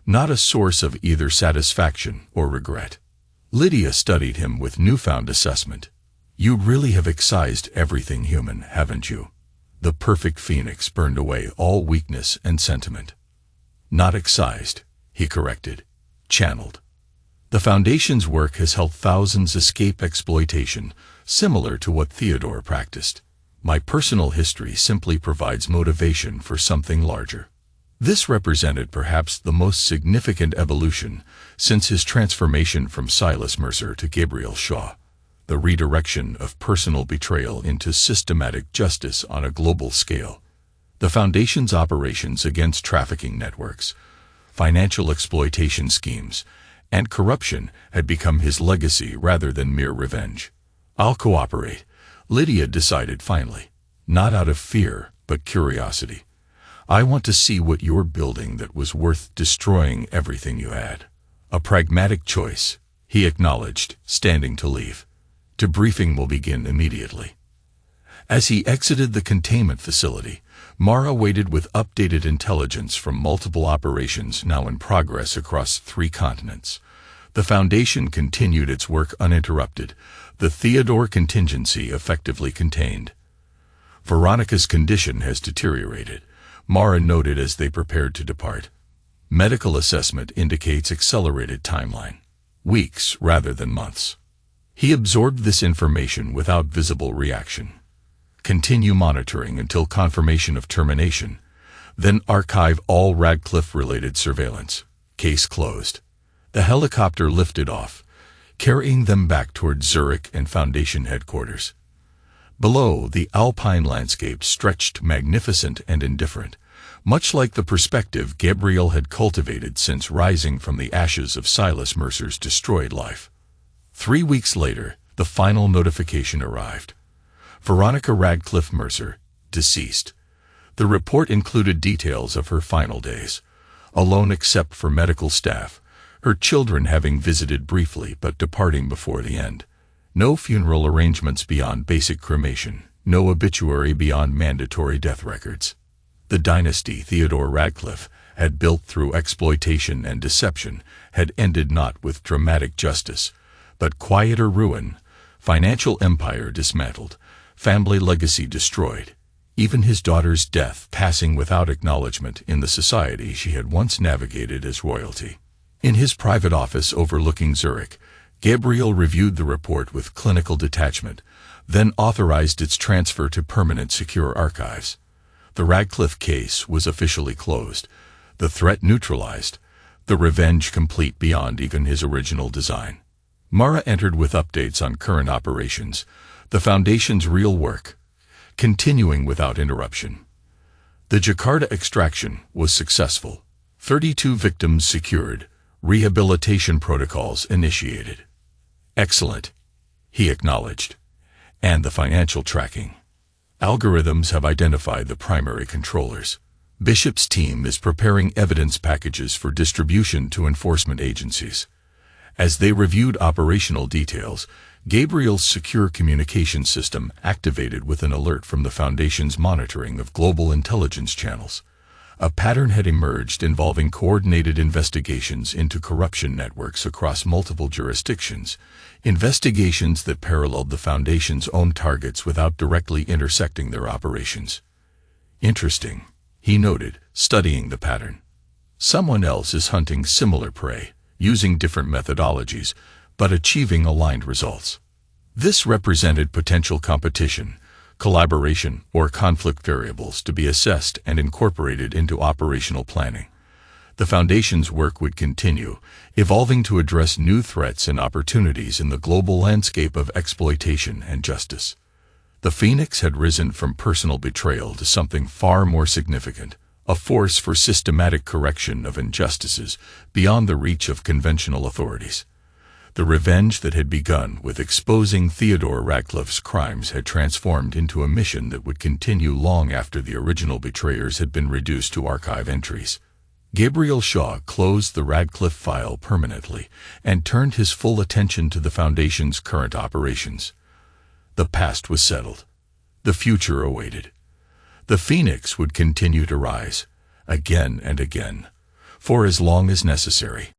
not a source of either satisfaction or regret. Lydia studied him with newfound assessment. You really have excised everything human, haven't you? The perfect phoenix burned away all weakness and sentiment. Not excised, he corrected, channeled. The Foundation's work has helped thousands escape exploitation, similar to what Theodore practiced. My personal history simply provides motivation for something larger. This represented perhaps the most significant evolution since his transformation from Silas Mercer to Gabriel Shaw, the redirection of personal betrayal into systematic justice on a global scale. The Foundation's operations against trafficking networks, financial exploitation schemes, and corruption had become his legacy rather than mere revenge. I'll cooperate, Lydia decided finally, not out of fear, but curiosity. I want to see what you're building that was worth destroying everything you had. A pragmatic choice, he acknowledged, standing to leave. Debriefing will begin immediately. As he exited the containment facility, Mara waited with updated intelligence from multiple operations now in progress across 3 continents. The Foundation continued its work uninterrupted, the Theodore contingency effectively contained. Veronica's condition has deteriorated, Mara noted as they prepared to depart. Medical assessment indicates accelerated timeline, weeks rather than months. He absorbed this information without visible reaction. Continue monitoring until confirmation of termination, then archive all Radcliffe-related surveillance. Case closed. The helicopter lifted off, carrying them back toward Zurich and Foundation headquarters. Below, the alpine landscape stretched magnificent and indifferent, much like the perspective Gabriel had cultivated since rising from the ashes of Silas Mercer's destroyed life. 3 weeks later, the final notification arrived. Veronica Radcliffe Mercer, deceased. The report included details of her final days, alone except for medical staff, her children having visited briefly but departing before the end. No funeral arrangements beyond basic cremation, no obituary beyond mandatory death records. The dynasty Theodore Radcliffe had built through exploitation and deception had ended not with dramatic justice, but quieter ruin, financial empire dismantled, family legacy destroyed, even his daughter's death passing without acknowledgement in the society she had once navigated as royalty. In his private office overlooking Zurich, Gabriel reviewed the report with clinical detachment, then authorized its transfer to permanent secure archives. The Radcliffe case was officially closed, the threat neutralized, the revenge complete beyond even his original design. Mara entered with updates on current operations, the Foundation's real work, continuing without interruption. The Jakarta extraction was successful. 32 victims secured, rehabilitation protocols initiated. Excellent, he acknowledged. And the financial tracking. Algorithms have identified the primary controllers. Bishop's team is preparing evidence packages for distribution to enforcement agencies. As they reviewed operational details, Gabriel's secure communication system activated with an alert from the Foundation's monitoring of global intelligence channels. A pattern had emerged involving coordinated investigations into corruption networks across multiple jurisdictions, investigations that paralleled the Foundation's own targets without directly intersecting their operations. Interesting, he noted, studying the pattern. Someone else is hunting similar prey, using different methodologies, but achieving aligned results. This represented potential competition, collaboration, or conflict variables to be assessed and incorporated into operational planning. The Foundation's work would continue, evolving to address new threats and opportunities in the global landscape of exploitation and justice. The Phoenix had risen from personal betrayal to something far more significant, a force for systematic correction of injustices beyond the reach of conventional authorities. The revenge that had begun with exposing Theodore Radcliffe's crimes had transformed into a mission that would continue long after the original betrayers had been reduced to archive entries. Gabriel Shaw closed the Radcliffe file permanently and turned his full attention to the Foundation's current operations. The past was settled. The future awaited. The Phoenix would continue to rise, again and again, for as long as necessary.